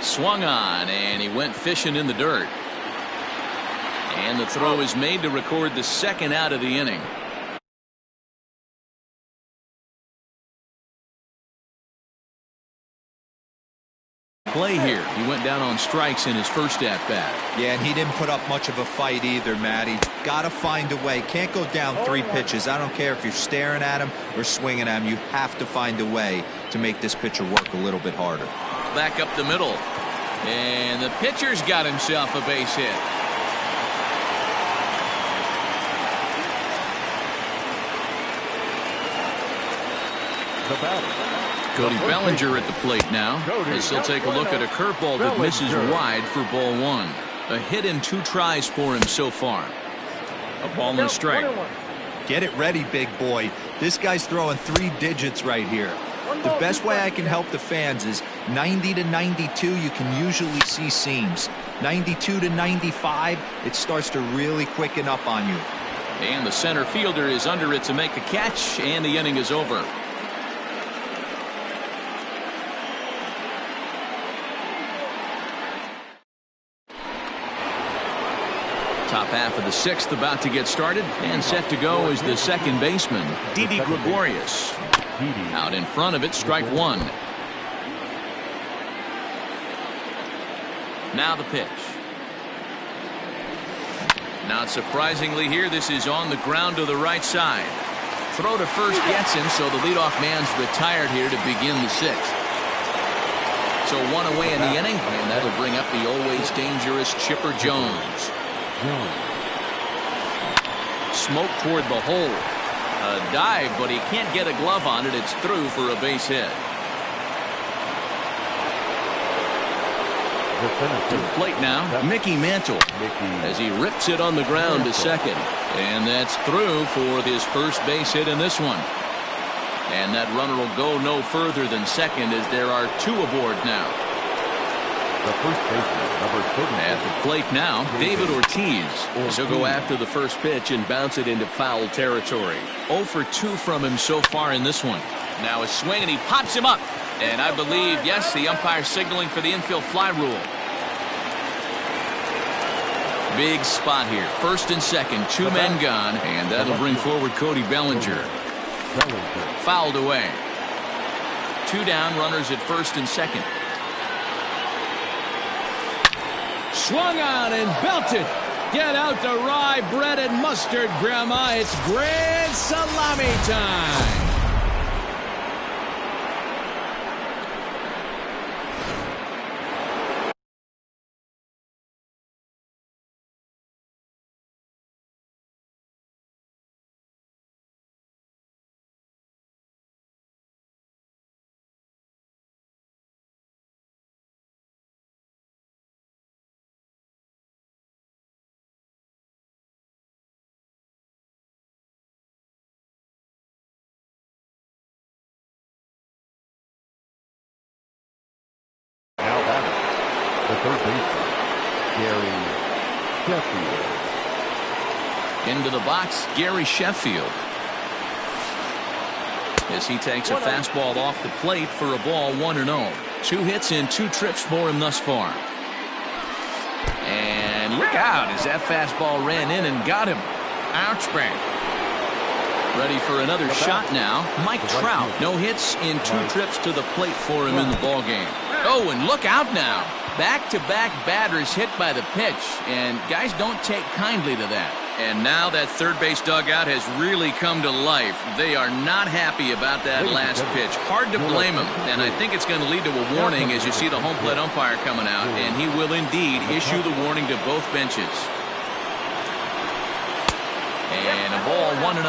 Swung on, and he went fishing in the dirt. And the throw is made to record the second out of the inning. Play here. He went down on strikes in his first at-bat. Yeah, and he didn't put up much of a fight either, Matty. Got to find a way. Can't go down 3 pitches. I don't care if you're staring at him or swinging at him. You have to find a way to make this pitcher work a little bit harder. Back up the middle. And the pitcher's got himself a base hit. The batter, Cody Bellinger at the plate now, as he'll take a look at a curveball that misses wide for ball 1. A hit in 2 tries for him so far. A ball and a strike. Get it ready, big boy. This guy's throwing 3 digits right here. The best way I can help the fans is 90 to 92, you can usually see seams. 92 to 95, it starts to really quicken up on you. And the center fielder is under it to make the catch, and the inning is over. Top half of the 6th about to get started, and set to go is the second baseman, Didi Gregorius. Out in front of it, strike 1. Now the pitch. Not surprisingly here, this is on the ground to the right side. Throw to first gets him, so the leadoff man's retired here to begin the 6th. So 1 away in the inning, and that'll bring up the always dangerous Chipper Jones. Smoke toward the hole. A dive, but he can't get a glove on it. It's through for a base hit. To the plate now, Mickey Mantle, as he rips it on the ground to second. And that's through for his first base hit in this one. And that runner will go no further than second, as there are 2 aboard now. The first baseman, number 30. At the plate now, David Ortiz. He'll go after the first pitch and bounce it into foul territory. 0 for 2 from him so far in this one. Now a swing, and he pops him up. And I believe, yes, the umpire signaling for the infield fly rule. Big spot here. First and second, 2 men gone, and that'll bring forward Cody Bellinger. Fouled away. 2 down, runners at first and second. Swung on and belted. Get out the rye bread and mustard, Grandma. It's grand salami time. The third baseman, Gary Sheffield. Into the box, Gary Sheffield. As he takes a fastball off the plate for a ball 1-0. 2 hits in 2 trips for him thus far. And look out as that fastball ran in and got him. Ouch, bang. Ready for another shot now. Mike Trout. No hits in 2 trips to the plate for him in the ballgame. Oh, and look out now. Back-to-back batters hit by the pitch, and guys don't take kindly to that. And now that third base dugout has really come to life. They are not happy about that last pitch. Hard to blame them, and I think it's going to lead to a warning as you see the home plate umpire coming out, and he will indeed issue the warning to both benches. And a ball 1-0.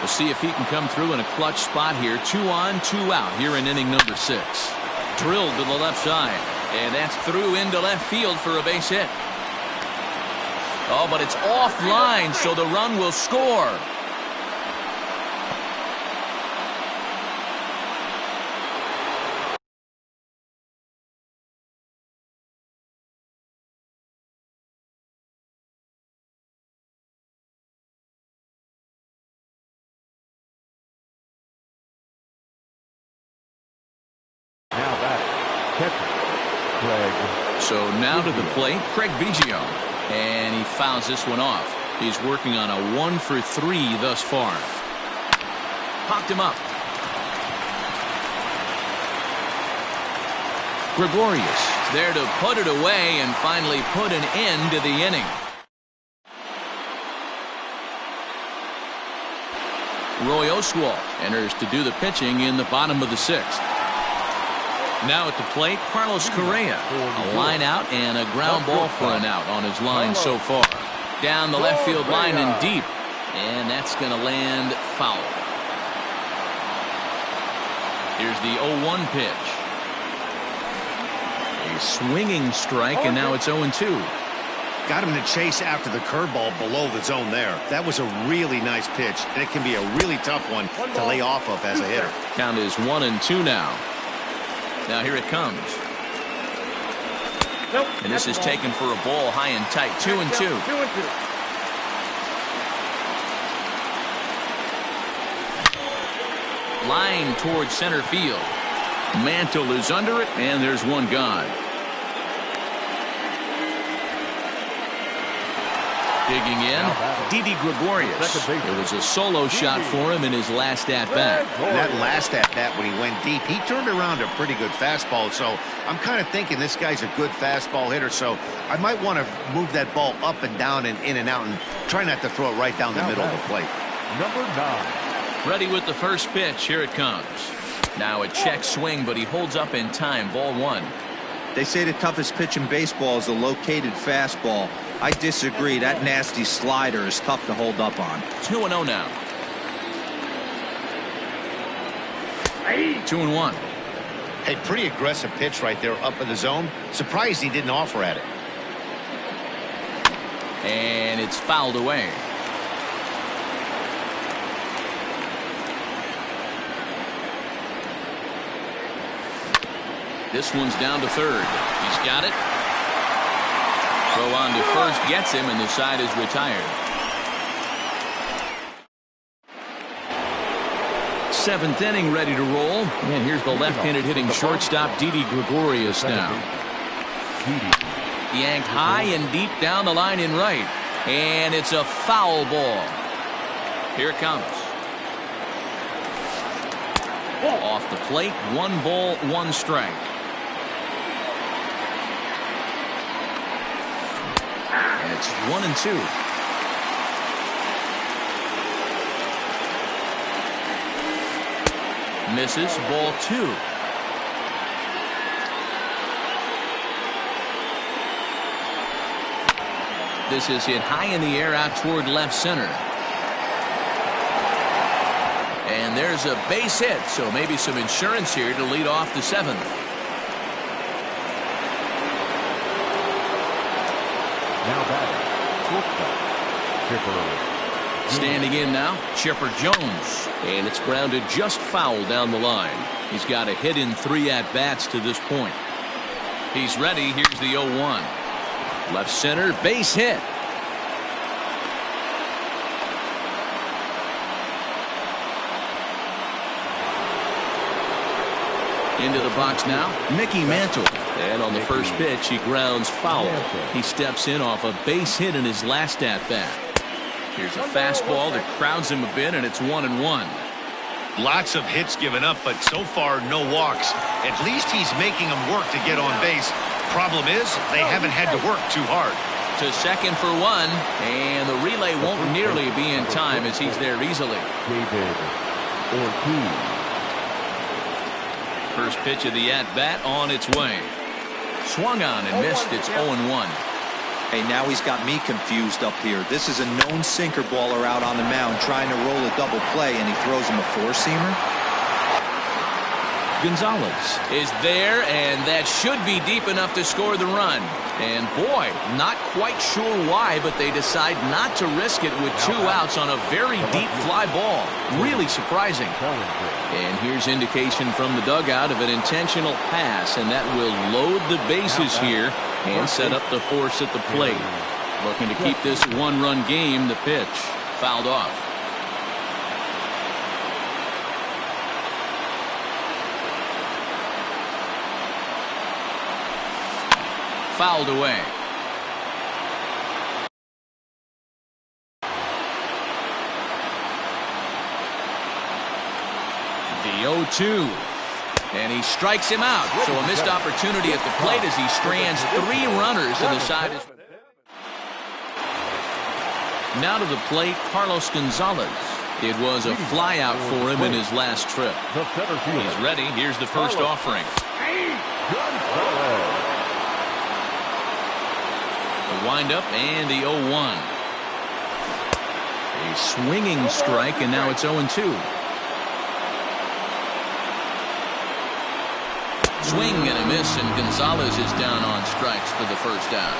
We'll see if he can come through in a clutch spot here. 2 on, 2 out here in inning number 6. Drilled to the left side. And that's through into left field for a base hit. Oh, but it's offline, so the run will score. Now back, catcher, Greg So now to the plate, Craig Biggio. And he fouls this one off. He's working on a 1-for-3 thus far. Popped him up. Gregorius there to put it away and finally put an end to the inning. Roy Oswalt enters to do the pitching in the bottom of the 6th. Now at the plate, Carlos Correa. A line out and a ground ball for an out on his line so far. Down the left field line and deep. And that's going to land foul. Here's the 0-1 pitch. A swinging strike, and now it's 0-2. Got him to chase after the curveball below the zone there. That was a really nice pitch, and it can be a really tough one to lay off of as a hitter. Count is 1-2 now. Now here it comes. And this is taken for a ball high and tight. 2-2. Line towards center field. Mantle is under it, and there's one gone. Digging in, Didi Gregorius. It was a solo shot for him in his last at-bat. And that last at-bat when he went deep, he turned around a pretty good fastball. So I'm kind of thinking this guy's a good fastball hitter. So I might want to move that ball up and down and in and out and try not to throw it right down the middle of the plate. Number 9. Ready with the first pitch. Here it comes. Now a check swing, but he holds up in time. Ball 1. They say the toughest pitch in baseball is a located fastball. I disagree. That nasty slider is tough to hold up on. 2-0 now. 2-1. Hey, pretty aggressive pitch right there up in the zone. Surprised he didn't offer at it. And it's fouled away. This one's down to third. He's got it. Throw on to first gets him, and the side is retired. 7th inning ready to roll. And here's the left-handed hitting shortstop, Didi Gregorius now. Yanked high and deep down the line in right. And it's a foul ball. Here it comes. Off the plate, 1 ball, 1 strike. And it's 1-2. Misses, ball 2. This is hit high in the air out toward left center. And there's a base hit, so maybe some insurance here to lead off the 7th. Now batting, Chipper. Standing in now, Chipper Jones. And it's grounded just foul down the line. He's got a hit in 3 at-bats to this point. He's ready. Here's the 0-1. Left center, base hit. Into the box now, Mickey Mantle. And on the first pitch, he grounds foul. He steps in off a base hit in his last at-bat. Here's a fastball that crowds him a bit, and it's 1-1. Lots of hits given up, but so far no walks. At least he's making them work to get on base. Problem is, they haven't had to work too hard. To second for 1, and the relay won't nearly be in time as he's there easily. David Ortiz. First pitch of the at-bat on its way. Swung on and missed. It's 0-1. Hey, now he's got me confused up here. This is a known sinker baller out on the mound trying to roll a double play, and he throws him a 4-seamer. Gonzalez is there, and that should be deep enough to score the run. And boy, not quite sure why, but they decide not to risk it with 2 outs on a very deep fly ball. Really surprising. And here's indication from the dugout of an intentional pass, and that will load the bases here and set up the force at the plate. Looking to keep this 1-run game. The pitch fouled off. Fouled away. The 0-2. And he strikes him out. So a missed opportunity at the plate as he strands 3 runners in the side. Now to the plate, Carlos Gonzalez. It was a flyout for him in his last trip. He's ready. Here's the first offering. The windup and the 0-1. A swinging strike, and now it's 0-2. Swing and a miss, and Gonzalez is down on strikes for the first out.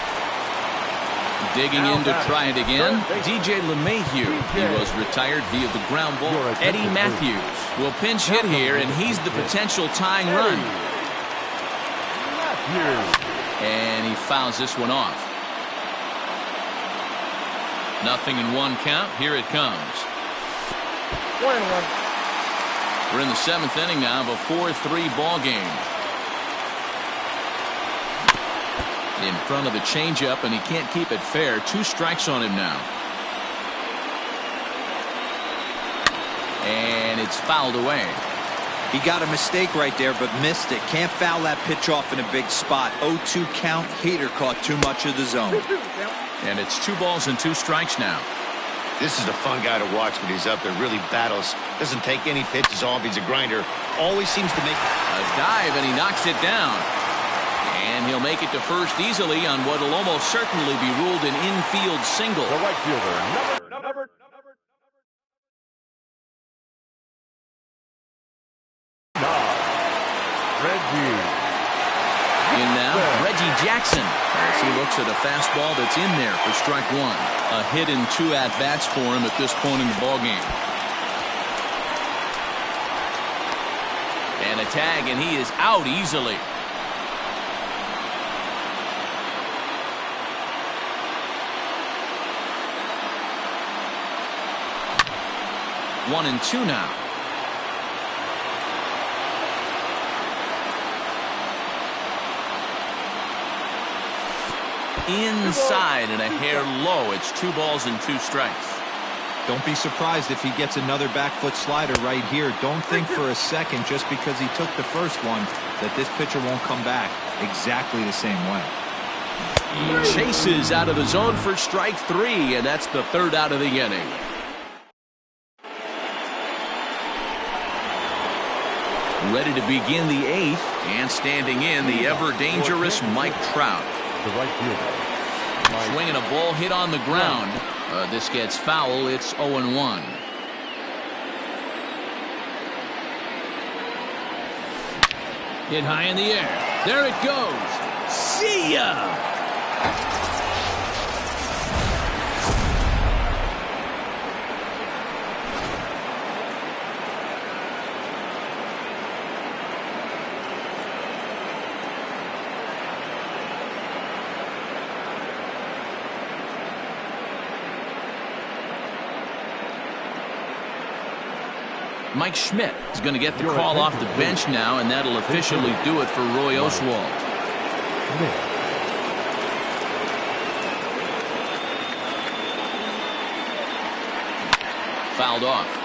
Digging in to try it again, DJ LeMahieu. He was retired via the ground ball. Eddie Matthews will pinch hit here, and he's the potential tying run. And he fouls this one off. 0-1 count. Here it comes. 1-1. We're in the 7th inning now of a 4-3 ball game. In front of the changeup, and he can't keep it fair. 2 strikes on him now. And it's fouled away. He got a mistake right there, but missed it. Can't foul that pitch off in a big spot. 0-2 count. Hader caught too much of the zone. And it's 2 balls and 2 strikes now. This is a fun guy to watch when he's up there. Really battles. Doesn't take any pitches off. He's a grinder. Always seems to make a dive, and he knocks it down. And he'll make it to first easily on what will almost certainly be ruled an infield single. The right fielder, number. Reggie. In now, Reggie Jackson, as he looks at a fastball that's in there for strike 1. A hit and 2 at-bats for him at this point in the ballgame. And a tag, and he is out easily. 1-2 now. Inside and a hair low. It's 2 balls and 2 strikes. Don't be surprised if he gets another back foot slider right here. Don't think for a second, just because he took the first one, that this pitcher won't come back exactly the same way. He chases out of the zone for strike 3, and that's the 3rd out of the inning. Ready to begin the 8th, and standing in, the ever-dangerous Mike Trout. The right fielder. Swinging a ball hit on the ground. This gets foul. It's 0-1. Hit high in the air. There it goes. See ya! Mike Schmidt is going to get the call off the bench now, and that'll officially do it for Roy Oswalt. Fouled off.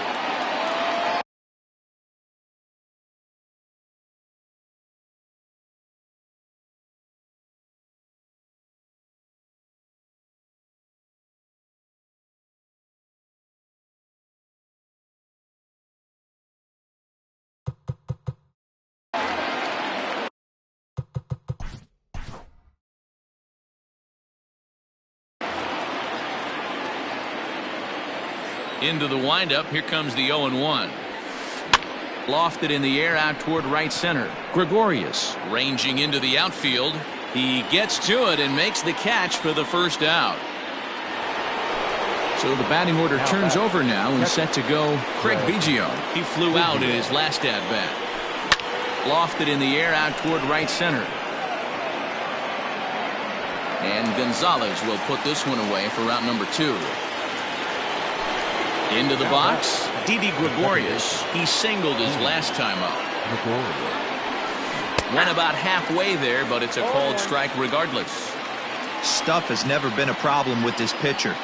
Into the windup. Here comes the 0-1. Lofted in the air out toward right center. Gregorius ranging into the outfield. He gets to it and makes the catch for the first out. So the batting order turns over now, and set to go Craig Biggio. He flew out in his last at-bat. Lofted in the air out toward right center. And Gonzalez will put this one away for route number 2. Into the box, Didi Gregorius. He singled his last time up. Went about halfway there, but it's a called strike regardless. Stuff has never been a problem with this pitcher.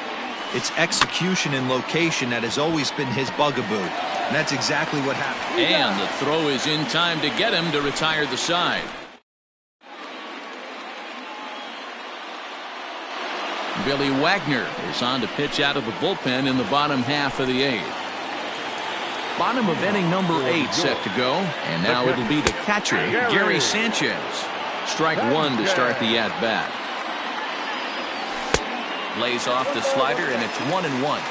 It's execution and location that has always been his bugaboo. And that's exactly what happened. And the throw is in time to get him to retire the side. Billy Wagner is on to pitch out of the bullpen in the bottom half of the 8th. Bottom of inning number 8 set to go. And now it'll be the catcher, Gary Sanchez. Strike 1 to start the at-bat. Lays off the slider, and it's 1-1.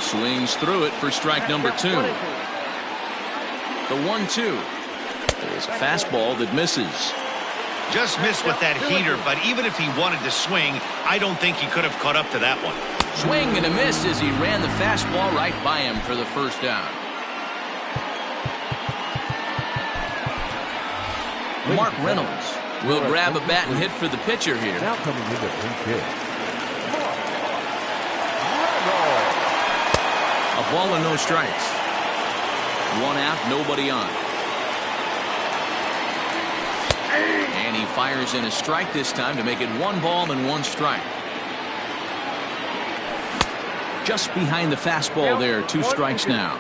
Swings through it for strike number 2. The 1-2 is a fastball that misses. Just missed with that heater, but even if he wanted to swing, I don't think he could have caught up to that one. Swing and a miss as he ran the fastball right by him for the first down. Mark Reynolds will grab a bat and hit for the pitcher here. Now coming in to pinch hit. A ball and no strikes. 1 out, nobody on. And he fires in a strike this time to make it 1 ball and 1 strike. Just behind the fastball there, 2 strikes now.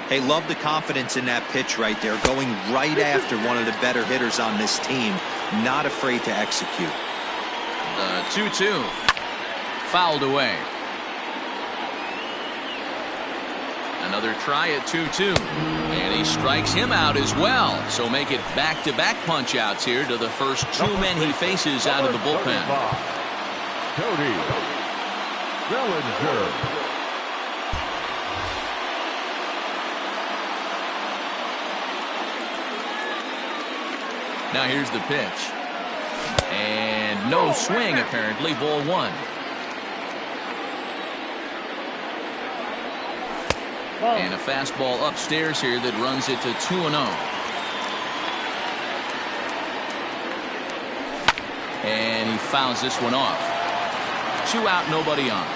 Hey, love the confidence in that pitch right there, going right after one of the better hitters on this team. Not afraid to execute. The 2-2. Fouled away. Another try at 2-2. And he strikes him out as well. So make it back-to-back punch-outs here to the first 2 men he faces out of the bullpen. Cody Bellinger. Now here's the pitch. And no swing, apparently. Ball 1. And a fastball upstairs here that runs it to 2-0. And he fouls this one off. 2 out, nobody on.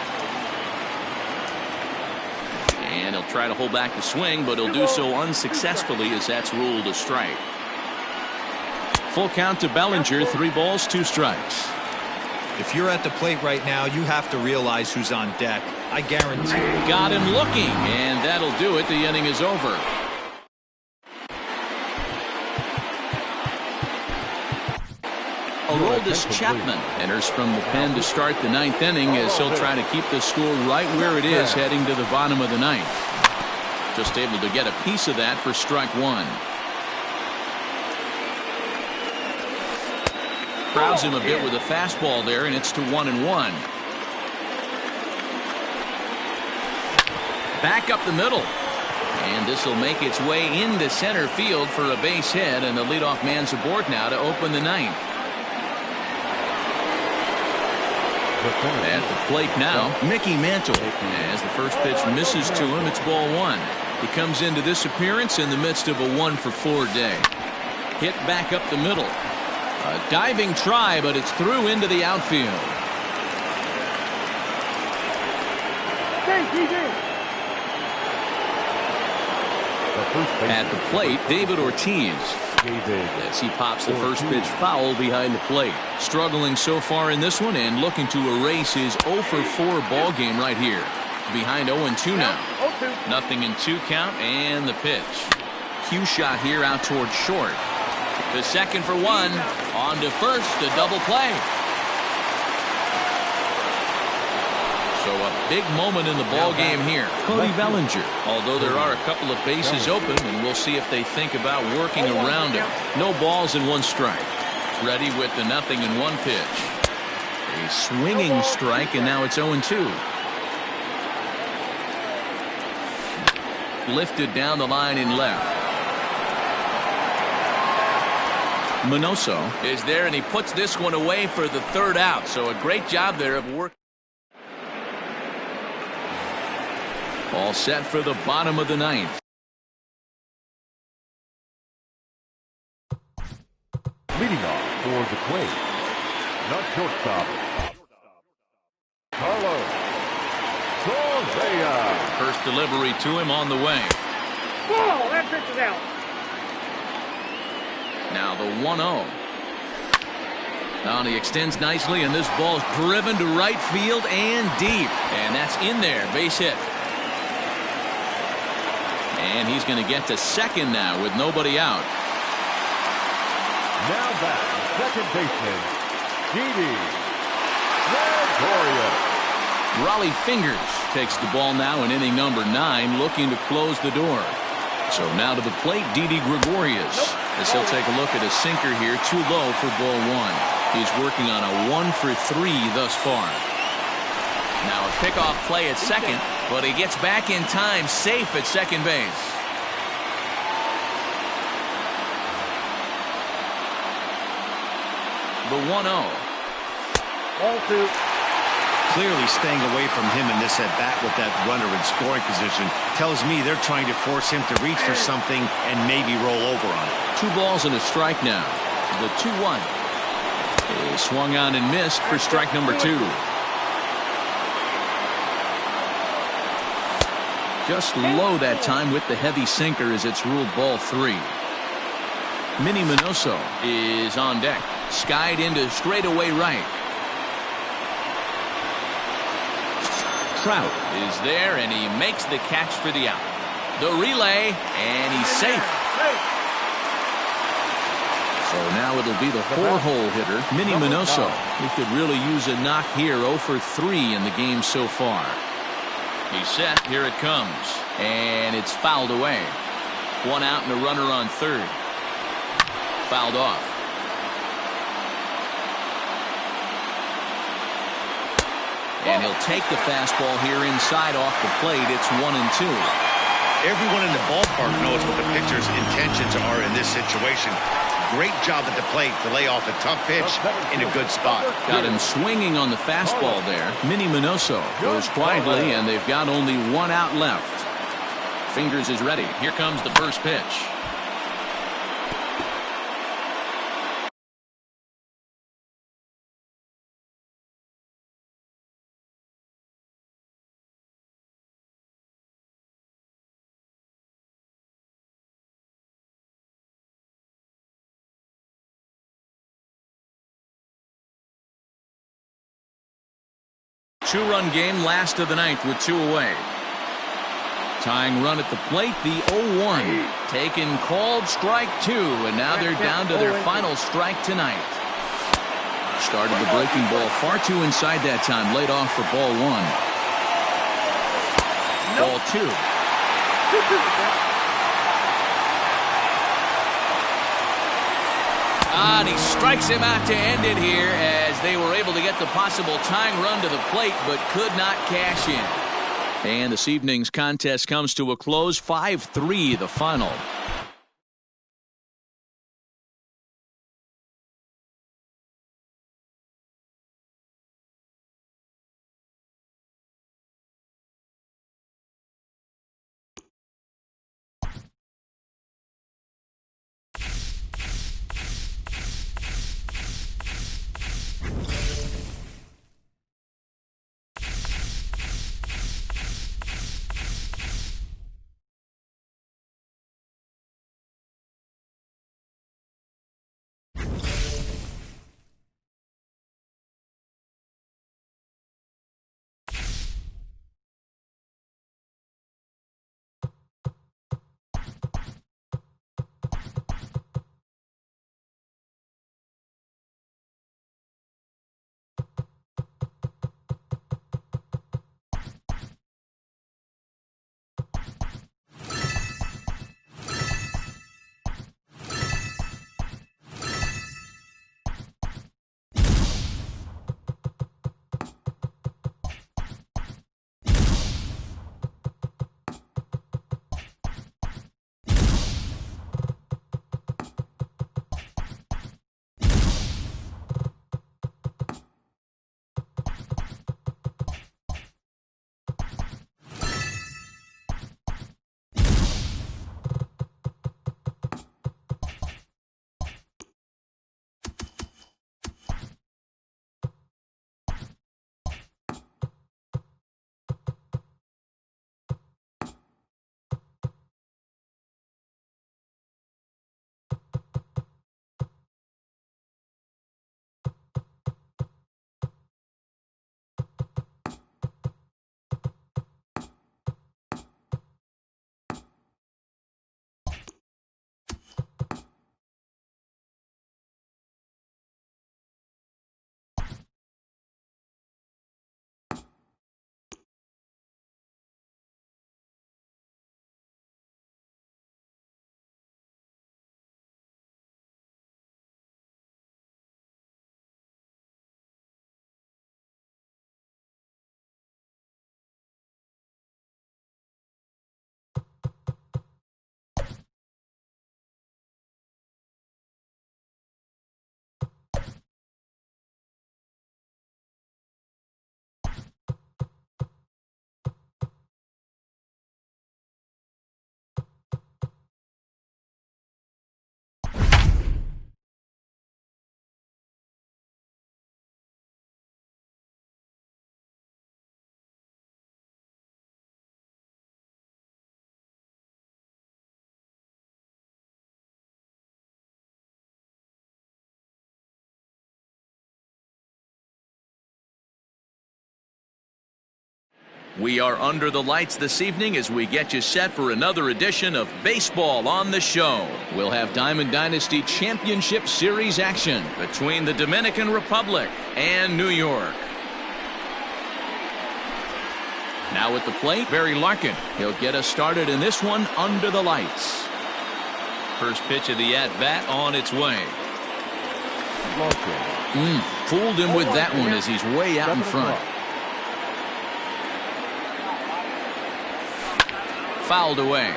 And he'll try to hold back the swing, but he'll do so unsuccessfully as that's ruled a strike. Full count to Bellinger, 3 balls, 2 strikes. If you're at the plate right now, you have to realize who's on deck. I guarantee. Got him looking, and that'll do it. The inning is over. Aroldis Chapman enters from the pen to start the 9th inning as he'll try to keep the score right where it is heading to the bottom of the 9th. Just able to get a piece of that for strike 1. Crowds him a bit with a fastball there, and it's to 1-1. Back up the middle. And this will make its way into center field for a base hit, and the leadoff man's aboard now to open the 9th. At the plate now, Mickey Mantle. As the first pitch misses to him, it's ball 1. He comes into this appearance in the midst of a 1-for-4 day. Hit back up the middle. A diving try, but it's through into the outfield. At the plate, David Ortiz. As he pops the first pitch foul behind the plate. Struggling so far in this one and looking to erase his 0-for-4 ball game right here. Behind 0-2 now. Nothing in 2 count, and the pitch. Cue shot here out towards short. The second for 1. On to first, a double play. So a big moment in the ball game here. Cody Bellinger. Although there are a couple of bases open, and we'll see if they think about working around him. No balls and 1 strike. Ready with the 0-1 pitch. A swinging strike, and now it's 0-2. Lifted down the line in left. Minoso is there, and he puts this one away for the 3rd out. So a great job there of work. All set for the bottom of the 9th. Leading off for the Quays. Not shortstop. Carlos Correa. First delivery to him on the way. Ball, that pitch is out. Now the 1-0. Now he extends nicely, and this ball is driven to right field and deep. And that's in there. Base hit. And he's going to get to second now with nobody out. Now back, second baseman, Didi Gregorius. Raleigh Fingers takes the ball now in inning number 9, looking to close the door. So now to the plate, Didi Gregorius. As he'll take a look at a sinker here, too low for ball 1. He's working on a 1-for-3 thus far. Now a pickoff play at second, but he gets back in time, safe at second base. The 1-0. Ball 2. Clearly staying away from him in this at-bat with that runner in scoring position tells me they're trying to force him to reach for something and maybe roll over on it. 2 balls and a strike now. The 2-1 is swung on and missed for strike number 2. Just low that time with the heavy sinker as it's ruled ball 3. Minnie Minoso is on deck. Skied into straightaway right. Trout is there, and he makes the catch for the out. The relay, and he's safe. So now it'll be the 4-hole hitter, Minnie Minoso. He could really use a knock here, 0 for 3 in the game so far. He's set. Here it comes. And it's fouled away. 1 out and a runner on third. Fouled off. And he'll take the fastball here inside off the plate. It's 1-2. Everyone in the ballpark knows what the pitcher's intentions are in this situation. Great job at the plate to lay off a tough pitch in a good spot. Got him swinging on the fastball there. Minnie Minoso goes quietly, and they've got only 1 out left. Fingers is ready. Here comes the first pitch. Two-run game, last of the ninth with 2 away. Tying run at the plate, the 0-1. Taken, called, strike 2, and now they're down to their final strike tonight. Started the breaking ball far too inside that time, laid off for ball 1. Ball 2. And he strikes him out to end it here as they were able to get the possible tying run to the plate but could not cash in. And this evening's contest comes to a close, 5-3 the final. We are under the lights this evening as we get you set for another edition of Baseball on the Show. We'll have Diamond Dynasty Championship Series action between the Dominican Republic and New York. Now at the plate, Barry Larkin. He'll get us started in this one under the lights. First pitch of the at-bat on its way. Fooled him with that one as he's way out in front. Fouled away.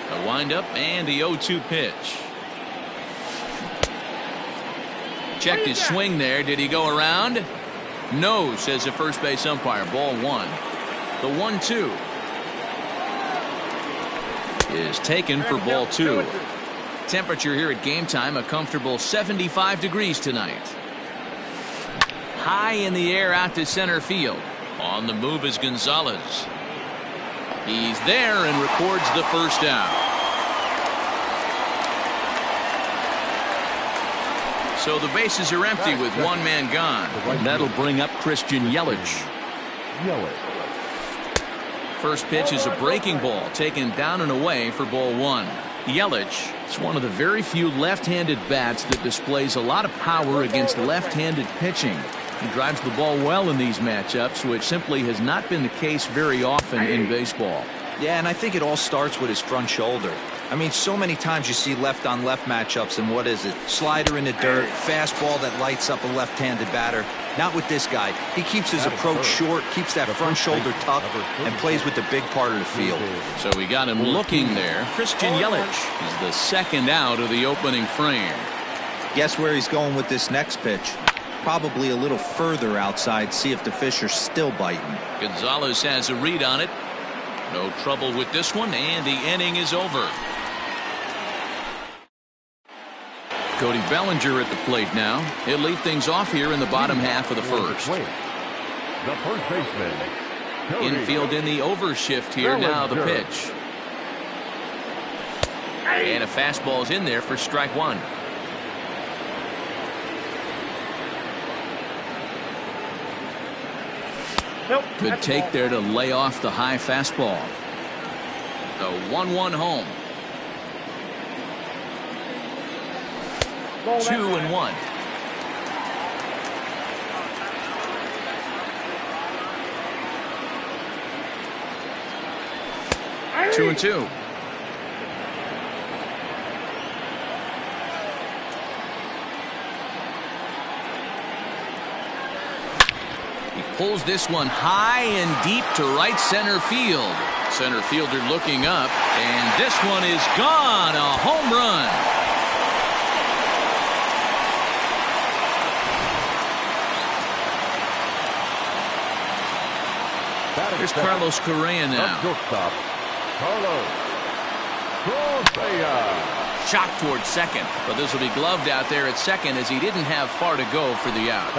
A windup and the 0-2 pitch. Checked his swing there. Did he go around? No, says the first base umpire. Ball one. The 1-2 is taken for ball two. Temperature here at game time, a comfortable 75 degrees tonight. High in the air out to center field. On the move is Gonzalez. He's there and records the first out. So the bases are empty with one man gone. And that'll bring up Christian Yelich. First pitch is a breaking ball taken down and away for ball one. Yelich is one of the very few left-handed bats that displays a lot of power against left-handed pitching. He drives the ball well in these matchups, which simply has not been the case very often in baseball. Yeah, and I think it all starts with his front shoulder. I mean, so many times you see left-on-left matchups, and what is it? Slider in the dirt, fastball that lights up a left-handed batter. Not with this guy. He keeps his approach short, keeps that front shoulder tucked, and plays with the big part of the field. So we got him looking there. Christian Yelich is the second out of the opening frame. Guess where he's going with this next pitch? Probably a little further outside, see if the fish are still biting. Gonzalez has a read on it. No trouble with this one, and the inning is over. Cody Bellinger at the plate now. He'll lead things off here in the bottom half of the first. The first baseman. Infield in the overshift here. Now the pitch. And a fastball is in there for strike one. Good take there to lay off the high fastball. The 1-1 home. 2-1. Two and two. He pulls this one high and deep to right center field. Center fielder looking up, and this one is gone. A home run. Here's Carlos Correa now. Shot towards second, but this will be gloved out there at second as he didn't have far to go for the out.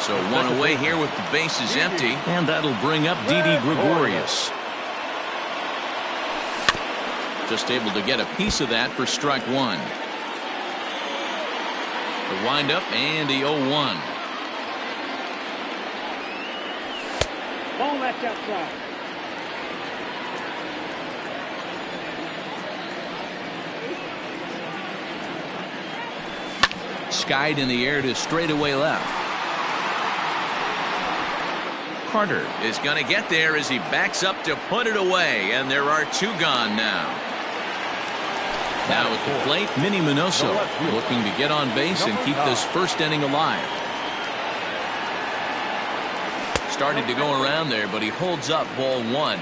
So one away here with the bases empty, and that'll bring up Didi Gregorius. Just able to get a piece of that for strike one. The windup and the 0-1. Ball left outside. Skied in the air to straightaway left. Carter is going to get there as he backs up to put it away, and there are two gone now. Now at the plate, Minnie Minoso looking to get on base and keep this first inning alive. Started to go around there, but he holds up ball one.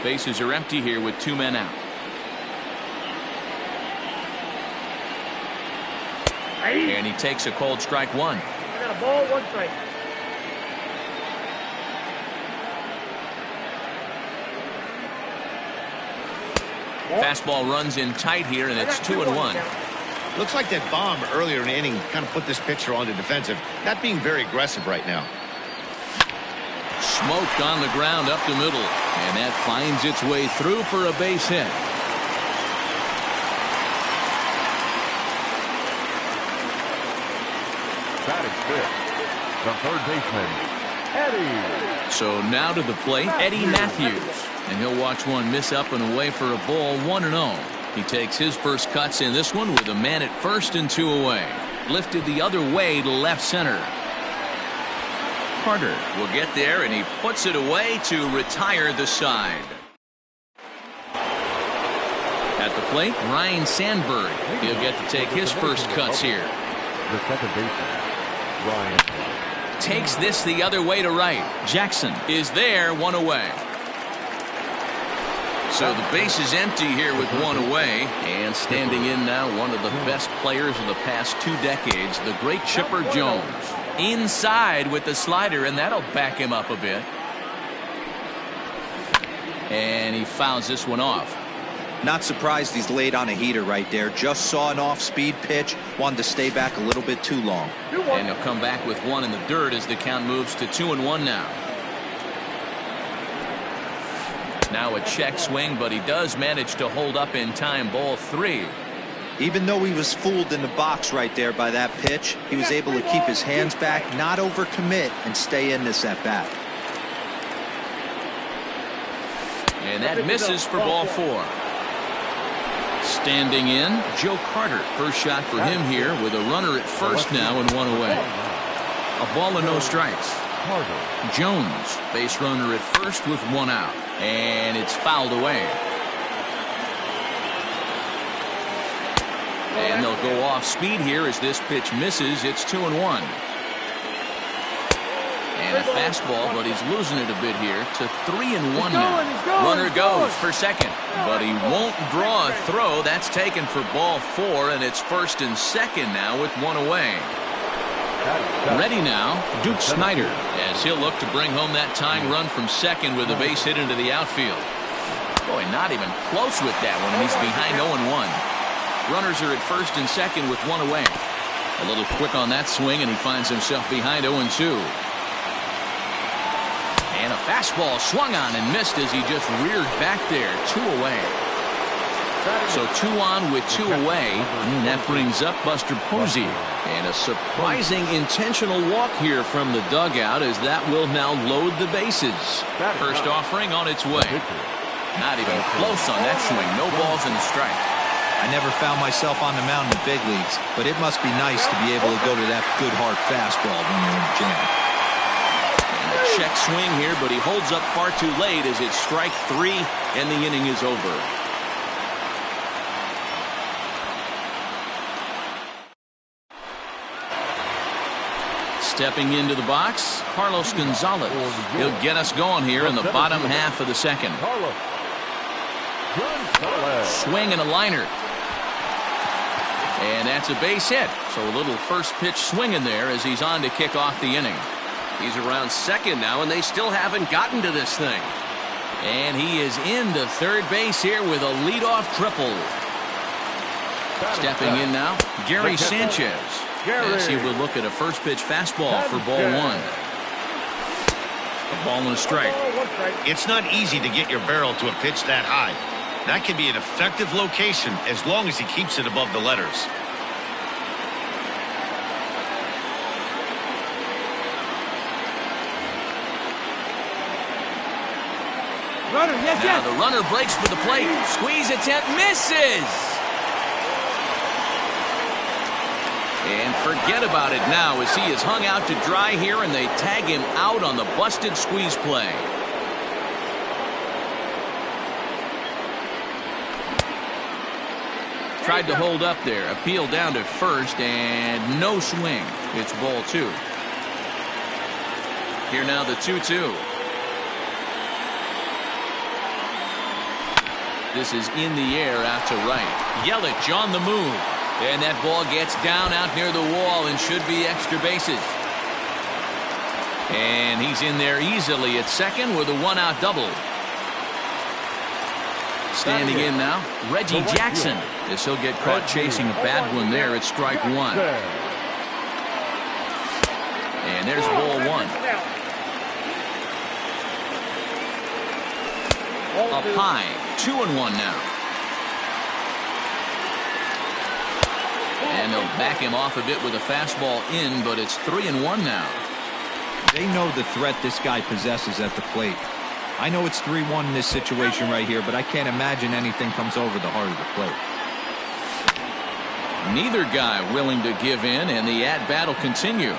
Bases are empty here with two men out. And he takes a cold strike one. I got a ball, one strike. Fastball runs in tight here, and it's 2-1. Looks like that bomb earlier in the inning kind of put this pitcher on the defensive. Not being very aggressive right now. Smoked on the ground up the middle, and that finds its way through for a base hit. Batting fifth, the third baseman, Eddie. So now to the plate, Eddie Matthews. And he'll watch one miss up and away for a ball, 1-0. He takes his first cuts in this one with a man at first and 2 away. Lifted the other way to left center. Carter will get there, and he puts it away to retire the side. At the plate, Ryan Sandberg. He'll get to take his first cuts here. The second baseman, Ryan. Takes this the other way to right. Jackson is there, 1 away. So the base is empty here with 1 away. And standing in now, one of the best players of the past 2 decades, the great Chipper Jones. Inside with the slider, and that'll back him up a bit. And he fouls this one off. Not surprised he's laid on a heater right there. Just saw an off-speed pitch. Wanted to stay back a little bit too long. And he'll come back with 1 in the dirt as the count moves to 2-1 now. Now a check swing, but he does manage to hold up in time. Ball 3. Even though he was fooled in the box right there by that pitch, he was able to keep his hands back, not overcommit, and stay in this at bat. And that misses for ball 4. Standing in, Joe Carter. First shot for him here with a runner at first now and 1 away. A ball and no strikes. Jones, base runner at first with 1 out. And it's fouled away. And they'll go off speed here as this pitch misses. It's 2-1. And a fastball, but he's losing it a bit here to 3-1 now. Runner goes for second, but he won't draw a throw. That's taken for ball 4, and it's first and second now with 1 away. Ready now, Duke Snider, as he'll look to bring home that tying run from second with a base hit into the outfield. Boy, not even close with that one, and he's behind 0-1. Runners are at first and second with 1 away. A little quick on that swing, and he finds himself behind 0-2. And a fastball swung on and missed as he just reared back there. 2 away. So 2 on with 2 away, and that brings up Buster Posey. And a surprising intentional walk here from the dugout, as that will now load the bases. First offering on its way. Not even close on that swing. No balls and a strike. I never found myself on the mound in the big leagues, but it must be nice to be able to go to that good hard fastball when you're in the jam. And a check swing here, but he holds up far too late as it's strike 3 and the inning is over. Stepping into the box, Carlos Gonzalez. He'll get us going here in the bottom half of the second. Swing and a liner. And that's a base hit. So a little first pitch swing in there as he's on to kick off the inning. He's around second now, and they still haven't gotten to this thing. And he is into third base here with a leadoff triple. Stepping in now, Gary Sanchez. As he will look at a first pitch fastball for ball 1. A ball and a strike. It's not easy to get your barrel to a pitch that high. That can be an effective location as long as he keeps it above the letters. Runner, yes, now the runner breaks for the plate. Squeeze attempt, misses. And forget about it now as he is hung out to dry here, and they tag him out on the busted squeeze play. Tried to hold up there. Appeal down to first, and no swing. It's ball 2. Here now the 2-2. This is in the air out to right. Yelich on the move. And that ball gets down out near the wall and should be extra bases. And he's in there easily at second with a 1-out double. Standing in now, Reggie Jackson. As he'll get caught chasing a bad one there at strike 1. And there's ball 1. Up high, 2-1 now. And they'll back him off a bit with a fastball in, but it's 3-1 now. They know the threat this guy possesses at the plate. I know it's 3-1 in this situation right here, but I can't imagine anything comes over the heart of the plate. Neither guy willing to give in, and the at-bat will continue.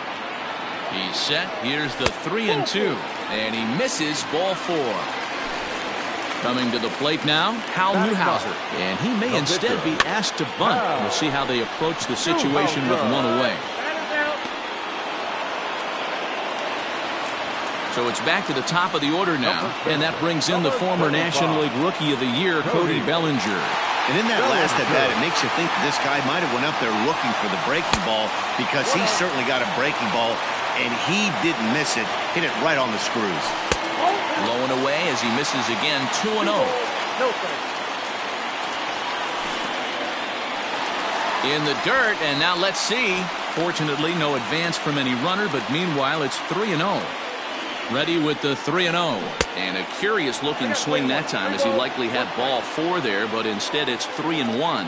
He's set. Here's the 3-2, and he misses ball 4. Coming to the plate now, Hal Newhouser, and he may instead be asked to bunt. We'll see how they approach the situation with one away. So it's back to the top of the order now, and that brings in the former National League Rookie of the Year, Cody Bellinger. And in that last at bat, it makes you think that this guy might have went up there looking for the breaking ball, because he certainly got a breaking ball, and he didn't miss it. Hit it right on the screws. Low and away as he misses again, 2-0. In the dirt, and now let's see. Fortunately, no advance from any runner, but meanwhile, it's 3-0. Ready with the 3-0, and a curious looking swing that time, as he likely had ball 4 there, but instead it's 3-1.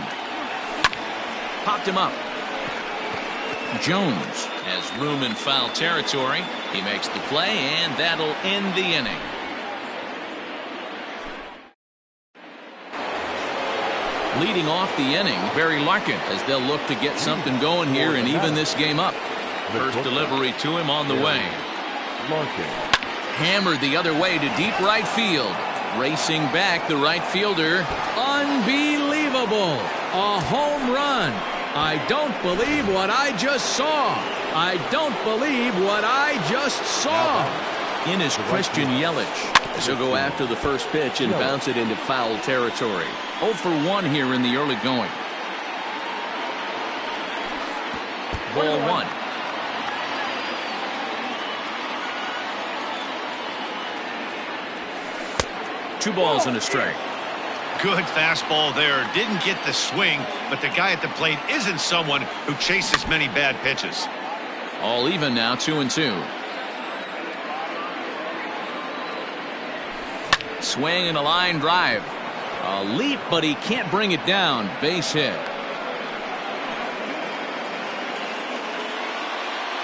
Popped him up. Jones has room in foul territory. He makes the play, and that'll end the inning. Leading off the inning, Barry Larkin, as they'll look to get something going here and even this game up. First delivery to him on the way. Hammered the other way to deep right field. Racing back, the right fielder. Unbelievable. A home run. I don't believe what I just saw. I don't believe what I just saw. In is Christian Yelich, as he'll go after the first pitch and bounce it into foul territory. 0 for 1 here in the early going. Ball 1. Two balls and a strike. Good fastball there. Didn't get the swing, but the guy at the plate isn't someone who chases many bad pitches. All even now, 2-2. Swing and a line drive. A leap, but he can't bring it down. Base hit.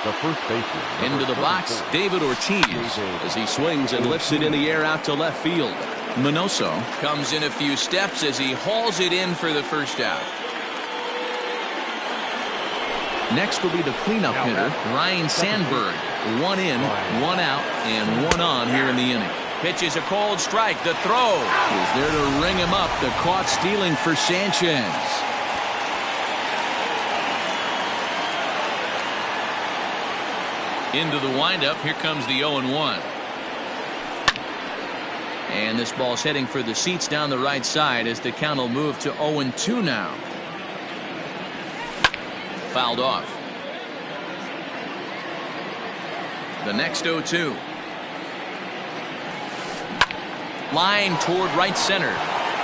The first baseman. Into the box, David Ortiz, as he swings and lifts it in the air out to left field. Minoso comes in a few steps as he hauls it in for the first out. Next will be the cleanup hitter, Ryan Sandberg. 1 in, 1 out, and 1 on here in the inning. Pitches a cold strike. The throw is there to ring him up. The caught stealing for Sanchez. Into the windup. Here comes the 0-1. And this ball's heading for the seats down the right side as the count will move to 0-2 now. Fouled off. The next 0-2. Line toward right center.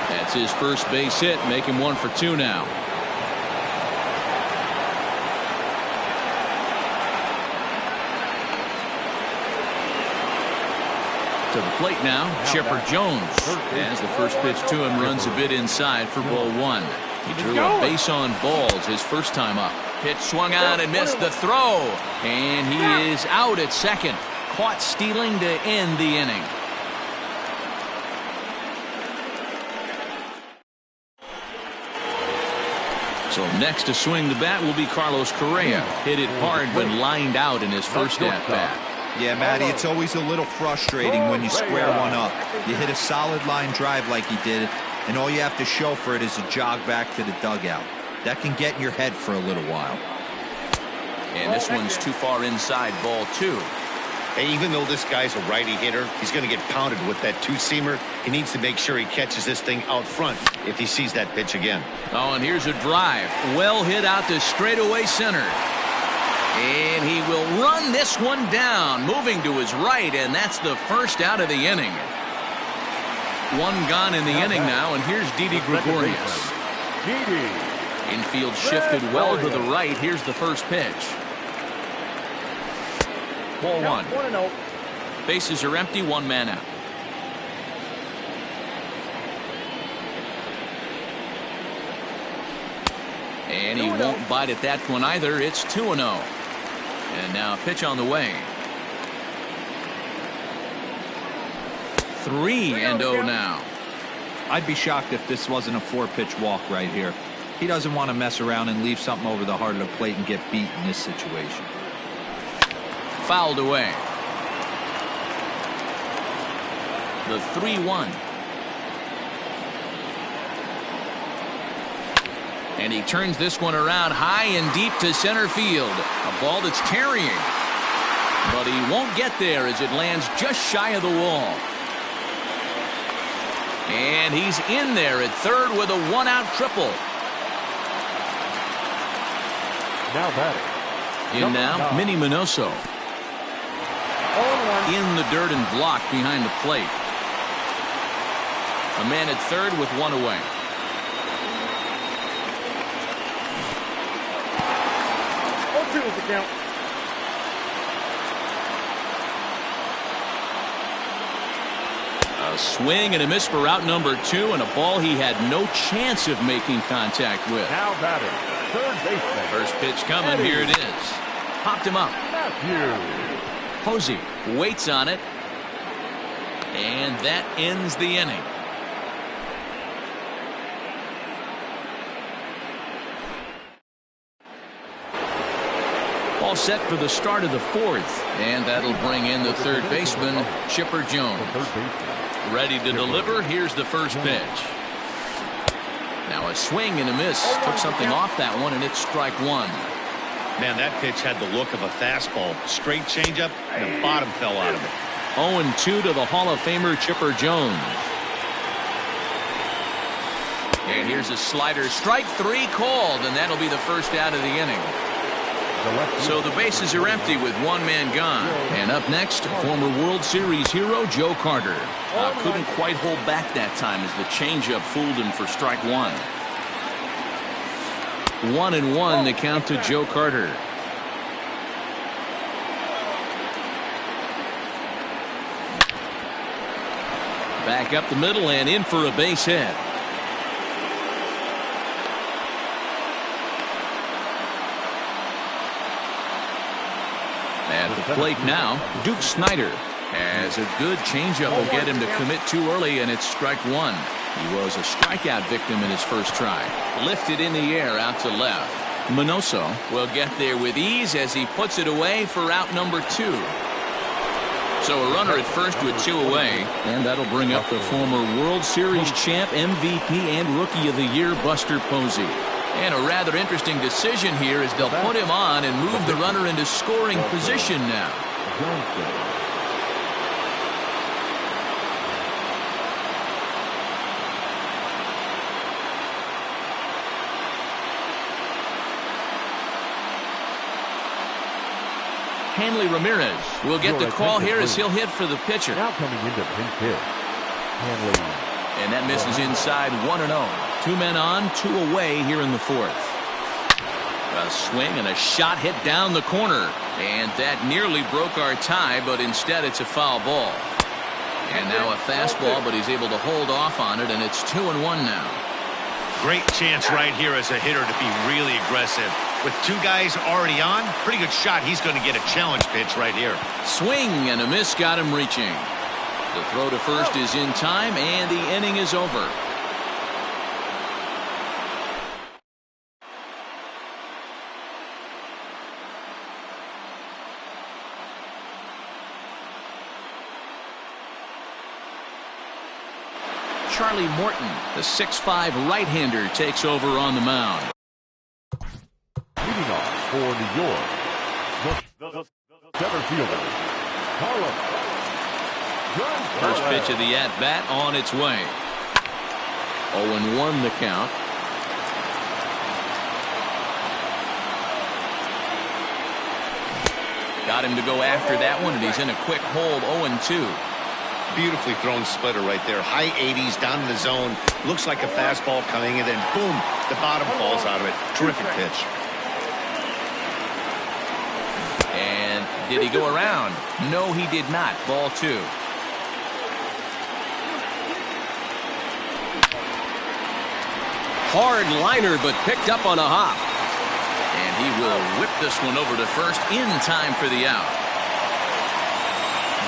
That's his first base hit, make him 1 for 2 now. To the plate now, Chipper Jones, as the first pitch to him runs a bit inside for ball 1. He drew a base on balls his first time up. Pitch swung on and missed the throw, and he is out at second. Caught stealing to end the inning. So next to swing the bat will be Carlos Correa. Hit it hard but lined out in his first at-bat. Yeah, Matty, it's always a little frustrating when you square one up. You hit a solid line drive like he did, and all you have to show for it is a jog back to the dugout. That can get in your head for a little while. And this one's too far inside, ball 2. Hey, even though this guy's a righty hitter, he's going to get pounded with that two-seamer. He needs to make sure he catches this thing out front if he sees that pitch again. Oh, and here's a drive. Well hit out to straightaway center. And he will run this one down, moving to his right, and that's the first out of the inning. 1 gone in the inning now, and here's Didi Gregorius. Infield shifted well to the right. Here's the first pitch. Ball 1. Bases are empty, 1 man out. And he won't bite at that one either. It's 2-0. And now a pitch on the way. 3-0 now. I'd be shocked if this wasn't a 4-pitch walk right here. He doesn't want to mess around and leave something over the heart of the plate and get beat in this situation. Fouled away. The 3-1. And he turns this one around high and deep to center field. A ball that's carrying. But he won't get there as it lands just shy of the wall. And he's in there at third with a 1-out triple. Now batting. In now, Minnie Minoso. In the dirt and blocked behind the plate. A man at third with one away. A swing and a miss for out number 2, and a ball he had no chance of making contact with. Now batting. Third baseman. First pitch coming. Here it is. Popped him up. Posey waits on it. And that ends the inning. All set for the start of the 4th. And that'll bring in the third baseman, Chipper Jones. Ready to deliver. Here's the first pitch. Now a swing and a miss. Took something off that one, and it's strike 1. Man, that pitch had the look of a fastball. Straight changeup, and the bottom fell out of it. 0-2 to the Hall of Famer Chipper Jones. And here's a slider. Strike 3 called, and that'll be the first out of the inning. So the bases are empty with one man gone. And up next, former World Series hero Joe Carter. Couldn't quite hold back that time as the changeup fooled him for strike 1. 1-1 the count to Joe Carter. Back up the middle and in for a base hit. At the plate now, Duke Snider. As a good changeup will get him to commit too early, and it's strike 1. He was a strikeout victim in his first try. Lifted in the air out to left. Minoso will get there with ease as he puts it away for out number 2. So a runner at first with 2 away, and that'll bring up the former World Series champ, MVP, and Rookie of the Year, Buster Posey. And a rather interesting decision here as they'll put him on and move the runner into scoring position now. Hanley Ramirez will get the call here as he'll hit for the pitcher. Now coming into pinch hit. Hanley. And that misses inside 1-0. 2 men on, 2 away here in the 4th. A swing and a shot hit down the corner. And that nearly broke our tie, but instead it's a foul ball. And now a fastball, but he's able to hold off on it, and it's 2-1 now. Great chance right here as a hitter to be really aggressive. With 2 guys already on, pretty good shot. He's going to get a challenge pitch right here. Swing and a miss got him reaching. The throw to first is in time, and the inning is over. Charlie Morton, the 6'5" right-hander, takes over on the mound. Leading off for New York, the center fielder, Carlos. First pitch of the at-bat on its way. 0-1 the count. Got him to go after that one, and he's in a quick hold. 0-2. Beautifully thrown splitter right there. High 80s down in the zone. Looks like a fastball coming, and then boom, the bottom falls out of it. Terrific pitch. And did he go around? No, he did not. Ball 2. Hard liner, but picked up on a hop. And he will whip this one over to first in time for the out.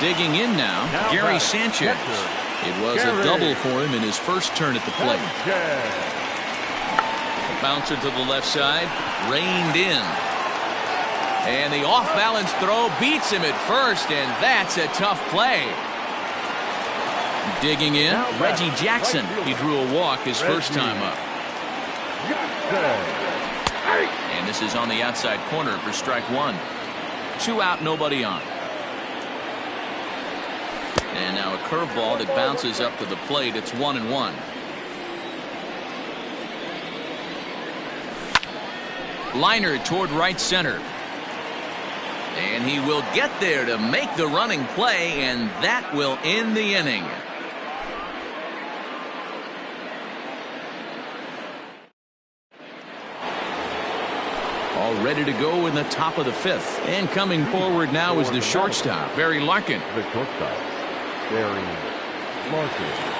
Digging in now, Gary Sanchez. It was a double for him in his first turn at the plate. The bouncer to the left side, reined in. And the off-balance throw beats him at first, and that's a tough play. Digging in, Reggie Jackson. He drew a walk his first time up. And this is on the outside corner for strike one. 2 out, nobody on. And now a curveball that bounces up to the plate. It's 1-1. Liner toward right center. And he will get there to make the running play, and that will end the inning. All ready to go in the top of the 5th. And coming forward now is the shortstop, Barry Larkin. The shortstop, Barry Larkin.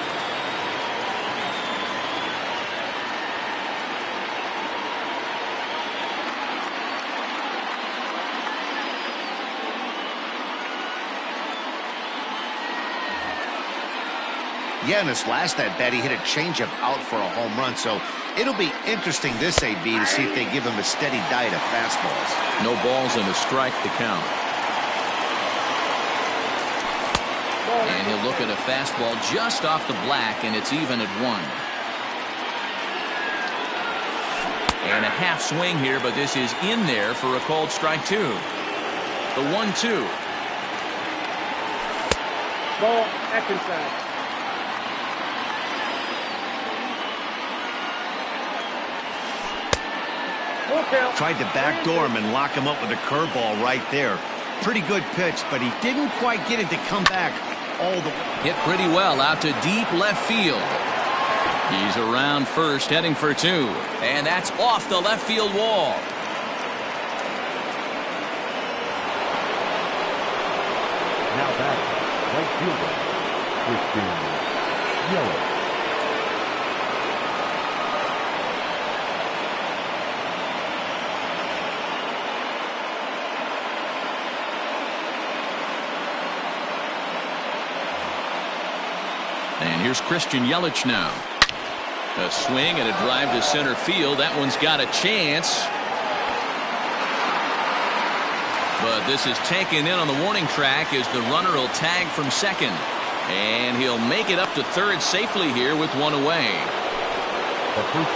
Yeah, in his last at bat, he hit a changeup out for a home run. So it'll be interesting this AB to see if they give him a steady diet of fastballs. No balls and a strike to count. And he'll look at a fastball just off the black, and it's even at 1. And a half swing here, but this is in there for a called strike 2. The 1-2. Ball, back inside. Tried to backdoor him and lock him up with a curveball right there. Pretty good pitch, but he didn't quite get it to come back all the way. Hit pretty well out to deep left field. He's around first, heading for 2. And that's off the left field wall. Now back, right fielder, Christian Yelich. And here's Christian Yelich now. A swing and a drive to center field. That one's got a chance. But this is taken in on the warning track as the runner will tag from second. And he'll make it up to third safely here with 1 away.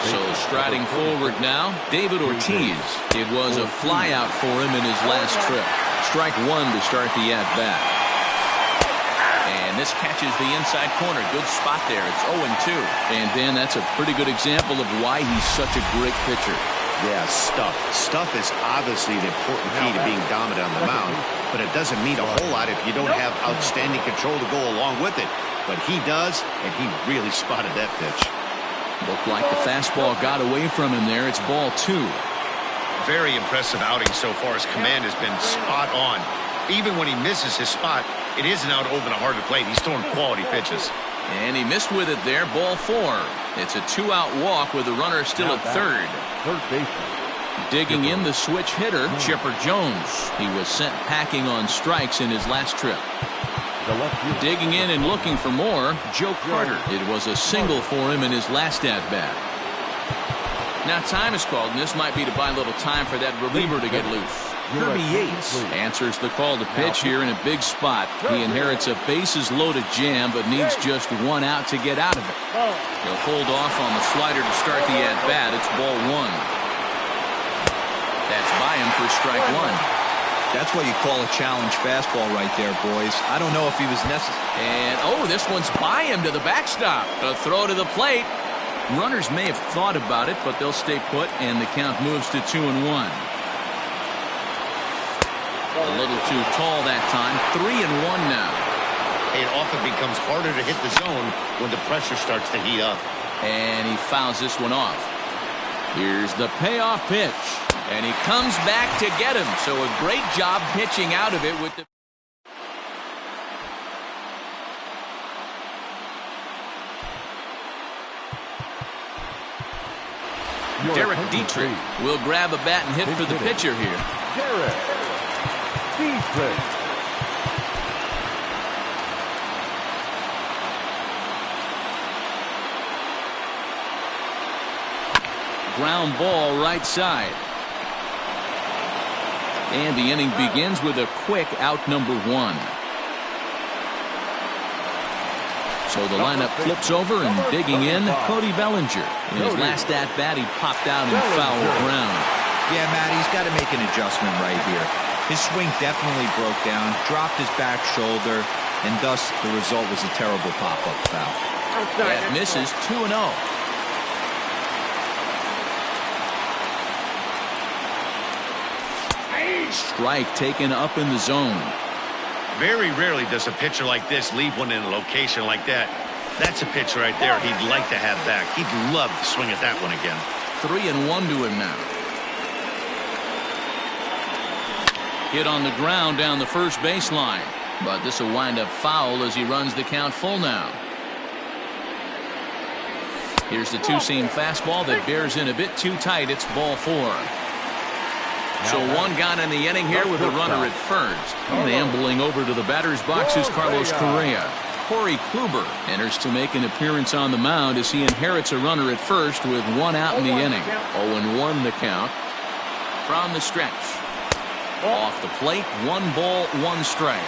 So striding forward now, David Ortiz. It was a flyout for him in his last trip. Strike 1 to start the at-bat. And this catches the inside corner. Good spot there. It's 0-2. And Ben, that's a pretty good example of why he's such a great pitcher. Yeah, stuff. Stuff is obviously the important key to being dominant on the mound, but it doesn't mean a whole lot if you don't have outstanding control to go along with it. But he does, and he really spotted that pitch. Looked like the fastball got away from him there. It's ball 2. Very impressive outing so far. His command has been spot on. Even when he misses his spot, it isn't out over the heart of the plate. He's throwing quality pitches. And he missed with it there. Ball 4. It's a 2-out walk with the runner still at third. Third baseman. Digging in the switch hitter, Chipper Jones. He was sent packing on strikes in his last trip. Digging in and looking for more, Joe Carter. It was a single for him in his last at-bat. Now time is called, and this might be to buy a little time for that reliever to get loose. Kirby Yates answers the call to pitch here in a big spot. He inherits a bases-loaded jam, but needs just 1 out to get out of it. He'll hold off on the slider to start the at-bat. It's ball 1. That's by him for strike 1. That's what you call a challenge fastball right there, boys. I don't know if he was necessary. And, oh, this one's by him to the backstop. A throw to the plate. Runners may have thought about it, but they'll stay put, and the count moves to 2-1. A little too tall that time. 3-1 now. It often becomes harder to hit the zone when the pressure starts to heat up. And he fouls this one off. Here's the payoff pitch. And he comes back to get him. So a great job pitching out of it with the... Derek Dietrich will grab a bat and hit for the pitcher here. Derek Dietrich. ground ball right side. And the inning begins with a quick out number 1. So the lineup flips over, and digging in, Cody Bellinger. In his last at-bat, he popped out in foul ground. Yeah, Matt, he's got to make an adjustment right here. His swing definitely broke down, dropped his back shoulder, and thus the result was a terrible pop-up foul. That misses 2-0. Strike taken up in the zone. Very rarely does a pitcher like this leave one in a location like that. That's a pitch right there he'd like to have back. He'd love to swing at that one again. 3-1 to him now. Hit on the ground down the first baseline, but this will wind up foul as he runs the count full now. Here's the two-seam fastball that bears in a bit too tight. It's ball 4. So one gone in the inning here with a runner at first. And ambling over to the batter's box is Carlos Correa. Corey Kluber enters to make an appearance on the mound as he inherits a runner at first with 1 out in the inning. 0-1 the count. From the stretch. Off the plate, 1 ball, 1 strike.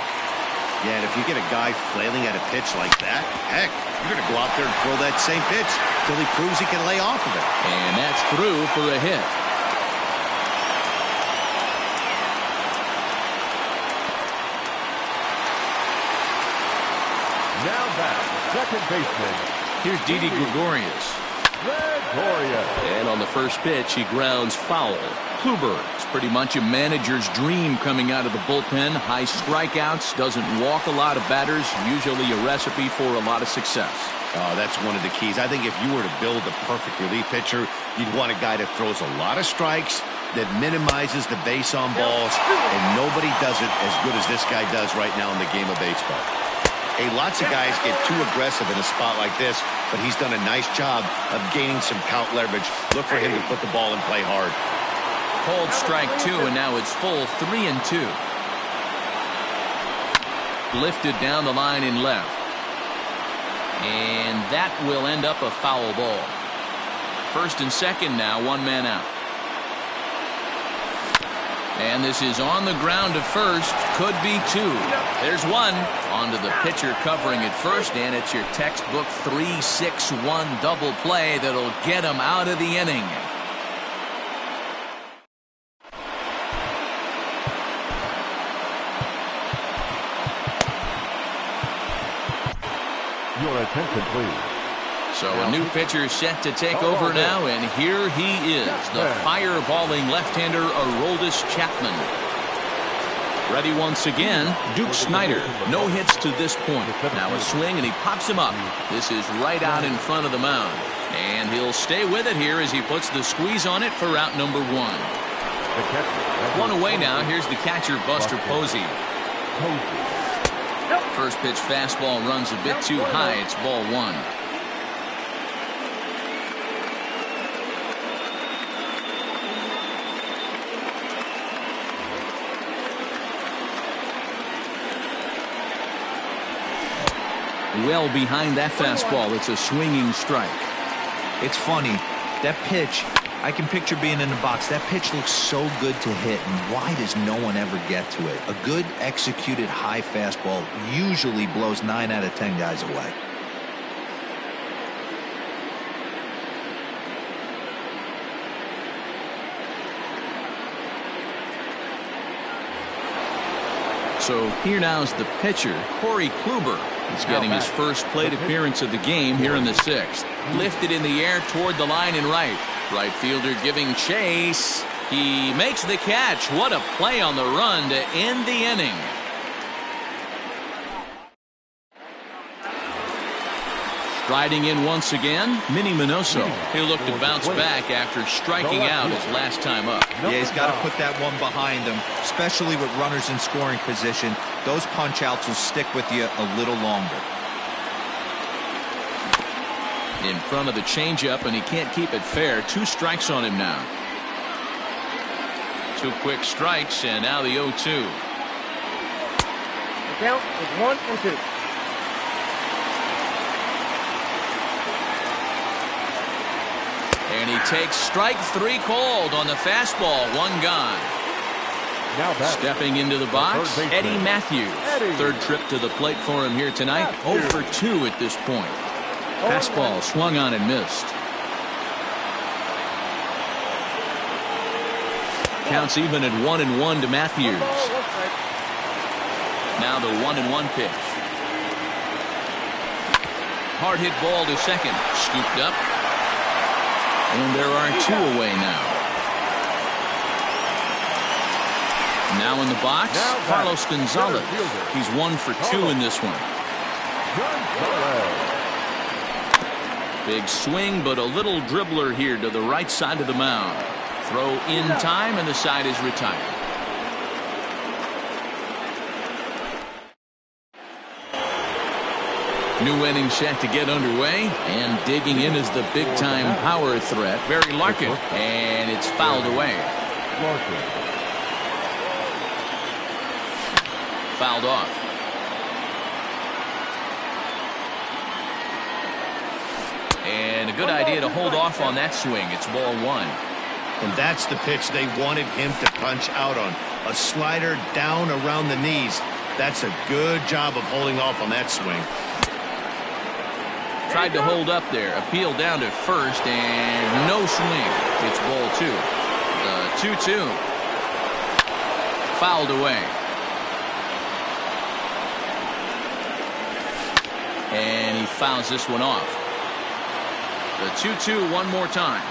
Yeah, and if you get a guy flailing at a pitch like that, heck, you're going to go out there and throw that same pitch till he proves he can lay off of it. And that's through for a hit. Now back, second baseman. Here's Didi Gregorius. And on the first pitch, he grounds foul. Kluber, it's pretty much a manager's dream coming out of the bullpen. High strikeouts, doesn't walk a lot of batters, usually a recipe for a lot of success. Oh, that's one of the keys. I think if you were to build a perfect relief pitcher, you'd want a guy that throws a lot of strikes, that minimizes the base on balls, and nobody does it as good as this guy does right now in the game of baseball. Hey, lots of guys get too aggressive in a spot like this, but he's done a nice job of gaining some count leverage. Look for him to put the ball in play hard. Called strike 2, and now it's full 3-2. Lifted down the line in left. And that will end up a foul ball. First and second now, 1 man out. And this is on the ground to first. Could be 2. There's 1. Onto the pitcher covering at first, and it's your textbook 3-6-1 double play that'll get him out of the inning. Your attention, please. So a new pitcher set to take over now, and here he is, the fireballing left-hander Aroldis Chapman. Ready once again, Duke Snider. No hits to this point. Now a swing, and he pops him up. This is right out in front of the mound. And he'll stay with it here as he puts the squeeze on it for out number 1. 1 away now. Here's the catcher, Buster Posey. First pitch fastball runs a bit too high. It's ball 1. Well behind that fastball. It's a swinging strike. It's funny. That pitch, I can picture being in the box. That pitch looks so good to hit, and why does no one ever get to it? A good executed high fastball usually blows 9 out of 10 guys away. So here now is the pitcher, Corey Kluber. He's getting his first plate appearance of the game here in the 6th. Lifted in the air toward the line and right. Right fielder giving chase. He makes the catch. What a play on the run to end the inning. Striding in once again, Minnie Minoso. He'll look to bounce back after striking out his last time up. Yeah, he's got to put that one behind him, especially with runners in scoring position. Those punch-outs will stick with you a little longer. In front of the changeup, and he can't keep it fair. 2 strikes on him now. 2 quick strikes, and now the 0-2. The count is 1-2. And he takes strike 3 called on the fastball. 1 gone. Now stepping into the box, Eddie Matthews. Third trip to the plate for him here tonight. 0 for 2 at this point. Fastball swung on and missed. Counts even at 1-1 to Matthews. Now the 1-1 pitch. Hard hit ball to second. Scooped up. And there are 2 away now. Now in the box, Carlos Gonzalez. He's 1 for 2 in this one. Big swing, but a little dribbler here to the right side of the mound. Throw in time, and the side is retired. New inning set to get underway, and digging in is the big-time power threat, Barry Larkin, and it's fouled away. Fouled off. And a good idea to hold off on that swing. It's ball 1. And that's the pitch they wanted him to punch out on. A slider down around the knees. That's a good job of holding off on that swing. Tried to hold up there. Appeal down to first, and no swing. It's ball 2. The 2-2. Fouled away. And he fouls this one off. The 2-2 one more time.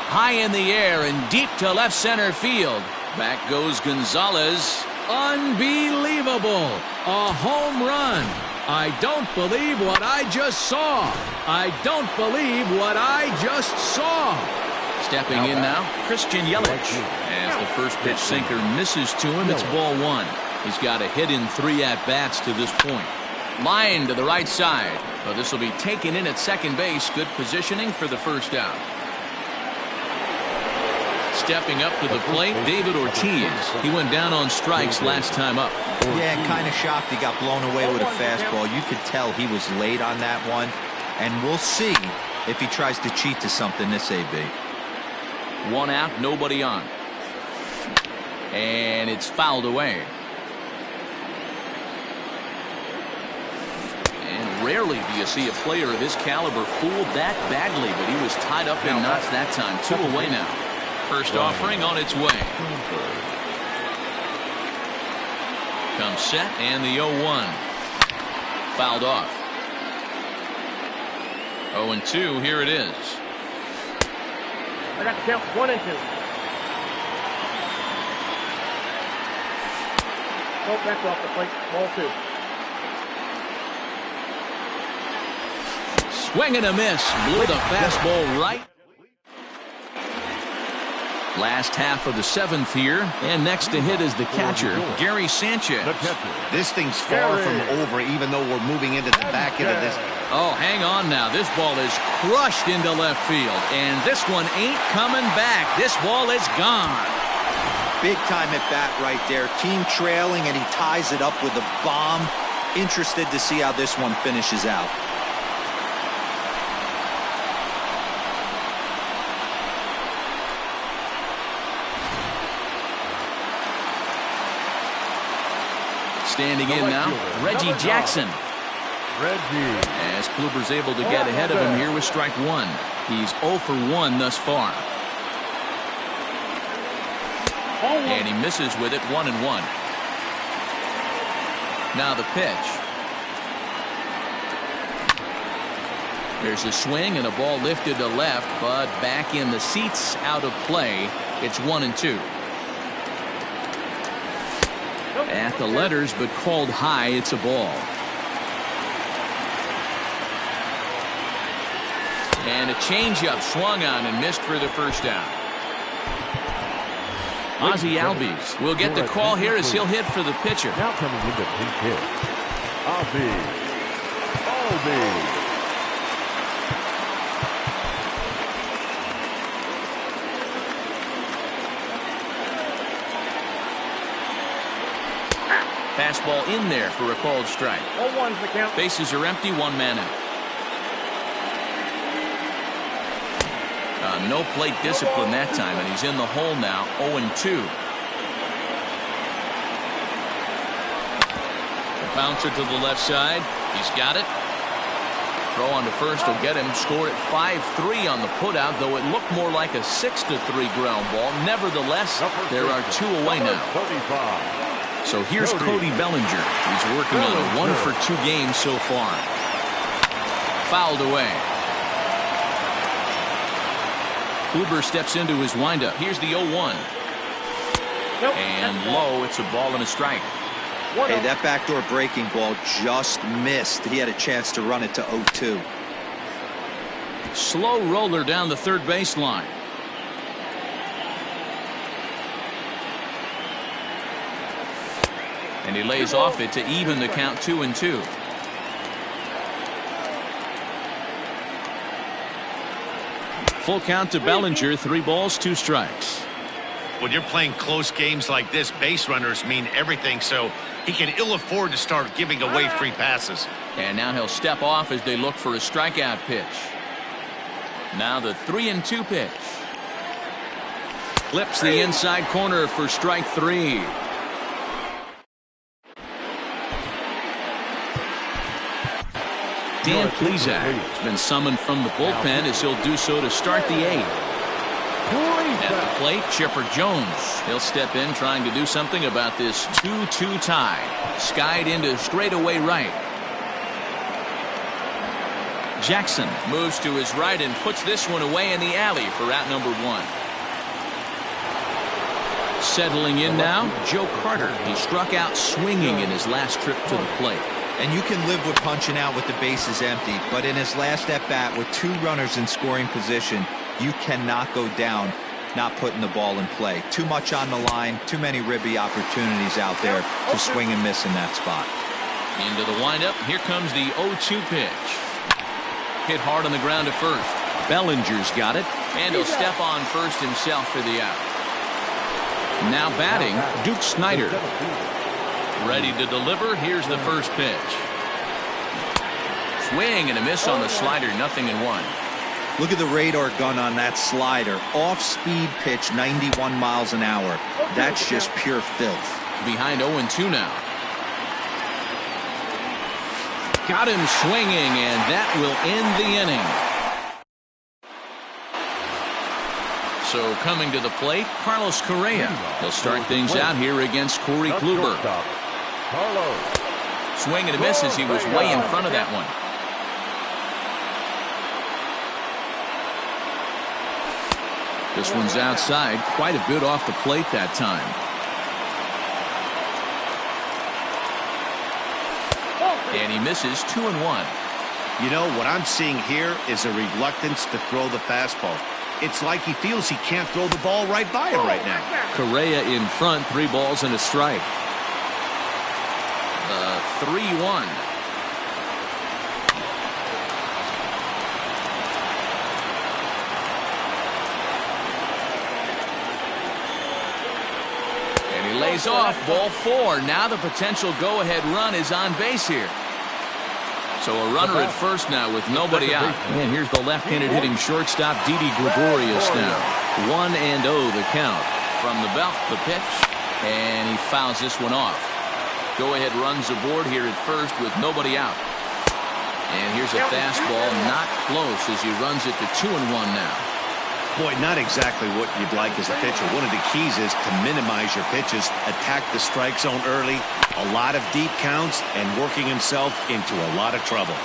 High in the air and deep to left center field. Back goes Gonzalez. Unbelievable. A home run. I don't believe what I just saw. I don't believe what I just saw. Stepping in now, Christian Yelich. As the first pitch sinker misses to him, it's ball 1. He's got a hit in 3 at-bats to this point. Line to the right side. But this will be taken in at second base. Good positioning for the first out. Stepping up to the plate, David Ortiz. He went down on strikes last time up. Yeah, kind of shocked he got blown away with a fastball. You could tell he was late on that one. And we'll see if he tries to cheat to something this AB. 1 out, nobody on. And it's fouled away. And rarely do you see a player of his caliber fooled that badly, but he was tied up in knots that time. 2 away now. First offering on its way. Comes set, and the 0-1. Fouled off. 0-2, here it is. I got the count 1-2. Oh, that's off the plate. Ball 2. Swing and a miss. Blew the fastball right. Last half of the 7th here, and next to hit is the catcher, Gary Sanchez. This thing's far from over, even though we're moving into the back end of this. Oh, hang on now. This ball is crushed into left field, and this one ain't coming back. This ball is gone. Big time at bat right there. Team trailing, and he ties it up with a bomb. Interested to see how this one finishes out. Standing in now, Reggie Jackson. As Kluber's able to get ahead of him here with strike 1. He's 0 for 1 thus far. And he misses with it, 1-1. Now the pitch. There's a swing and a ball lifted to left, but back in the seats, out of play. It's 1-2. At the letters, but called high. It's a ball. And a changeup swung on and missed for the first out. Ozzie Albies will get the call here as he'll hit for the pitcher. Now coming into pinch hit, Albies. Fastball in there for a called strike. 0-1's the count. Bases are empty, 1 man out. No plate discipline that time, and he's in the hole now, 0-2. Bouncer to the left side. He's got it. Throw on to first will get him. Scored at 5-3 on the putout, though it looked more like a 6-3 ground ball. Nevertheless, there are 2 away now. So here's Cody Bellinger. He's working on a 1-for-2 game so far. Fouled away. Kluber steps into his windup. Here's the 0-1. And low, it's a ball and a strike. Hey, that backdoor breaking ball just missed. He had a chance to run it to 0-2. Slow roller down the third baseline. And he lays off it to even the count 2-2. Full count to Bellinger. 3 balls, 2 strikes. When you're playing close games like this, base runners mean everything, so he can ill afford to start giving away free passes. And now he'll step off as they look for a strikeout pitch. Now the 3-2 pitch. Flips the inside corner for strike 3. Dan Plesac has been summoned from the bullpen as he'll do so to start the 8th. At the plate, Chipper Jones. He'll step in trying to do something about this 2-2 tie. Skied into straightaway right. Jackson moves to his right and puts this one away in the alley for out number 1. Settling in now, Joe Carter. He struck out swinging in his last trip to the plate. And you can live with punching out with the bases empty, but in his last at-bat with 2 runners in scoring position, you cannot go down not putting the ball in play. Too much on the line, too many ribby opportunities out there to swing and miss in that spot. Into the windup. Here comes the 0-2 pitch. Hit hard on the ground to first. Bellinger's got it, and he'll step on first himself for the out. Now batting, Duke Snider. Ready to deliver. Here's the first pitch. Swing and a miss on the slider. 0-1. Look at the radar gun on that slider. Off-speed pitch, 91 miles an hour. That's just pure filth. Behind 0-2 now. Got him swinging, and that will end the inning. So coming to the plate, Carlos Correa. He'll start things out here against Corey Kluber. Swing and a miss as he was way in front of that one. This one's outside, quite a bit off the plate that time. And he misses 2-1. You know, what I'm seeing here is a reluctance to throw the fastball. It's like he feels he can't throw the ball right by him right now. Correa in front, 3 balls and a strike. 3-1. Lays off, ball 4. Now the potential go-ahead run is on base here. So a runner at first now with nobody out. And here's the left-handed hitting shortstop, Didi Gregorius now. 1-0 the count. From the belt, the pitch, and he fouls this one off. Go-ahead runs aboard here at first with nobody out. And here's a fastball not close as he runs it to 2-1 now. Boy, not exactly what you'd like as a pitcher. One of the keys is to minimize your pitches, attack the strike zone early, a lot of deep counts, and working himself into a lot of trouble.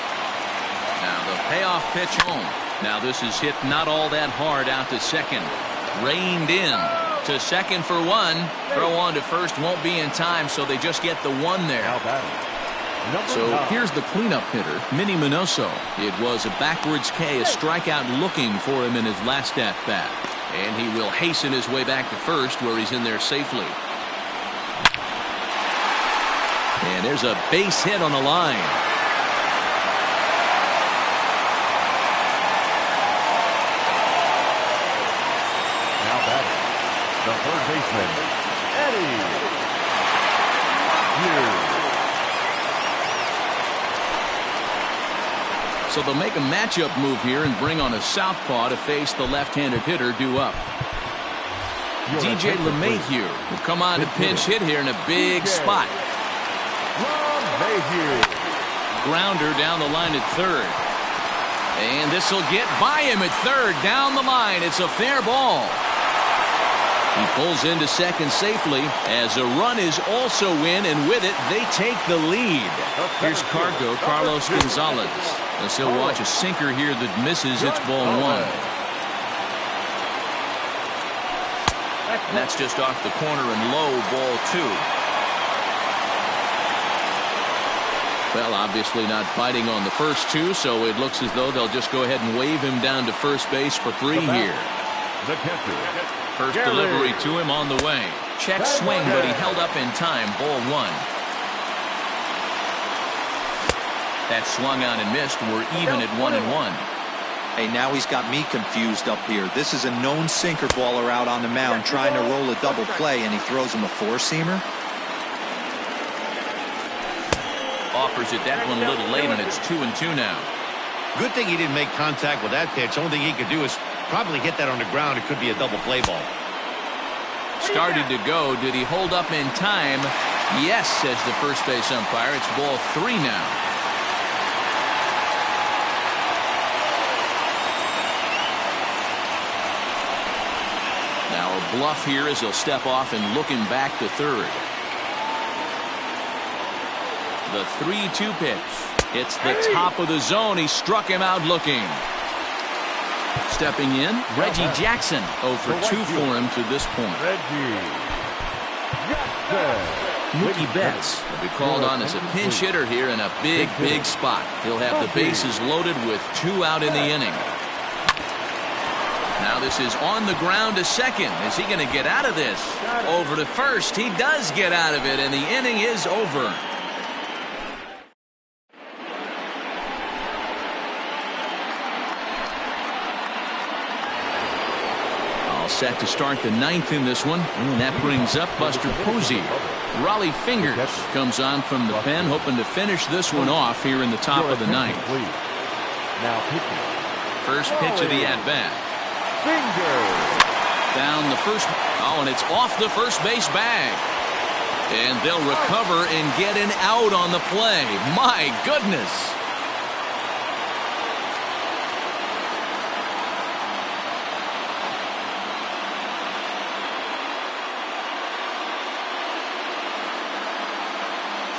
Now the payoff pitch home. Now this is hit not all that hard out to second. Reined in to second for 1. Throw on to first won't be in time, so they just get the 1 there. So here's the cleanup hitter, Minnie Minoso. It was a backwards K, a strikeout looking for him in his last at-bat. And he will hasten his way back to first where he's in there safely. And there's a base hit on the line. Now batting, the third baseman, Eddie Hughes. So they'll make a matchup move here and bring on a southpaw to face the left-handed hitter due up. DJ LeMahieu will come on to pinch hit here in a big spot. Grounder down the line at third. And this will get by him at third. Down the line. It's a fair ball. He pulls into second safely as a run is also in, and with it, they take the lead. Here's Carlos Gonzalez. As he'll watch a sinker here that misses. It's ball one. And that's just off the corner and low, ball two. Well, obviously not biting on the first two, so it looks as though they'll just go ahead and wave him down to first base for three here. First delivery to him on the way. Check swing, but he held up in time. Ball one. That swung on and missed. We're even at 1-1. Hey, now he's got me confused up here. This is a known sinker baller out on the mound trying to roll a double play, and he throws him a four-seamer. Offers it that one a little late, and it's 2-2 now. Good thing he didn't make contact with that pitch. Only thing he could do is probably hit that on the ground. It could be a double play ball. Started to go. Did he hold up in time? Yes, says the first base umpire. It's ball three now. Now a bluff here as he'll step off and looking back to third. The 3-2 pitch. It's the top of the zone. He struck him out looking. Stepping in, Reggie Jackson. 0 for 2 for him to this point. Mookie Betts will be called on as a pinch hitter here in a big spot. He'll have the bases loaded with 2 out in the inning. Now this is on the ground to second. Is he going to get out of this? Over to first. He does get out of it, and the inning is over. Set to start the 9th in this one, and that brings up Buster Posey. Raleigh Fingers comes on from the pen, hoping to finish this one off here in the top of the 9th. First pitch of the at-bat. Down the first. Oh, and it's off the first base bag. And they'll recover and get an out on the play. My goodness.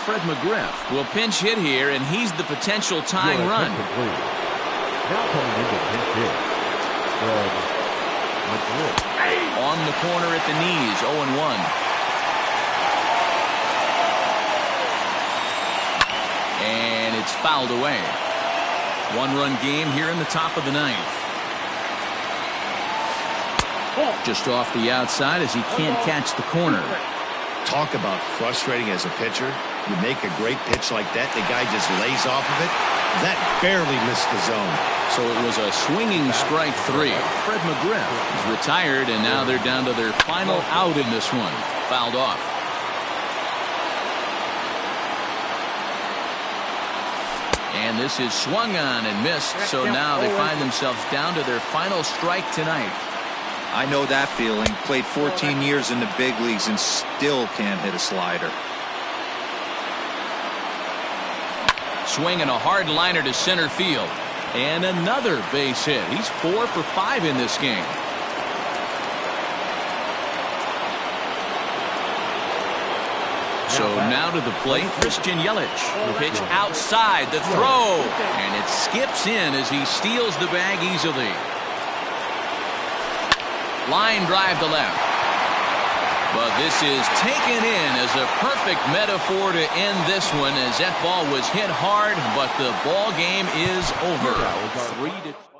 Fred McGriff will pinch hit here, and he's the potential tying run. Now coming in to pinch hit, Fred McGriff. On the corner at the knees, 0-1. And it's fouled away. 1-run game here in the top of the 9th. Just off the outside as he can't catch the corner. Talk about frustrating as a pitcher. You make a great pitch like that, the guy just lays off of it. That barely missed the zone. So it was a swinging strike 3. Fred McGriff is retired, and now they're down to their final out in this one. Fouled off. And this is swung on and missed, so now they find themselves down to their final strike tonight. I know that feeling. Played 14 years in the big leagues and still can't hit a slider. Swinging a hard liner to center field. And another base hit. He's 4 for 5 in this game. So now to the plate, Christian Yelich. Pitch outside, the throw. And it skips in as he steals the bag easily. Line drive to left. But this is taken in as a perfect metaphor to end this one, as that ball was hit hard, but the ball game is over. 3-2.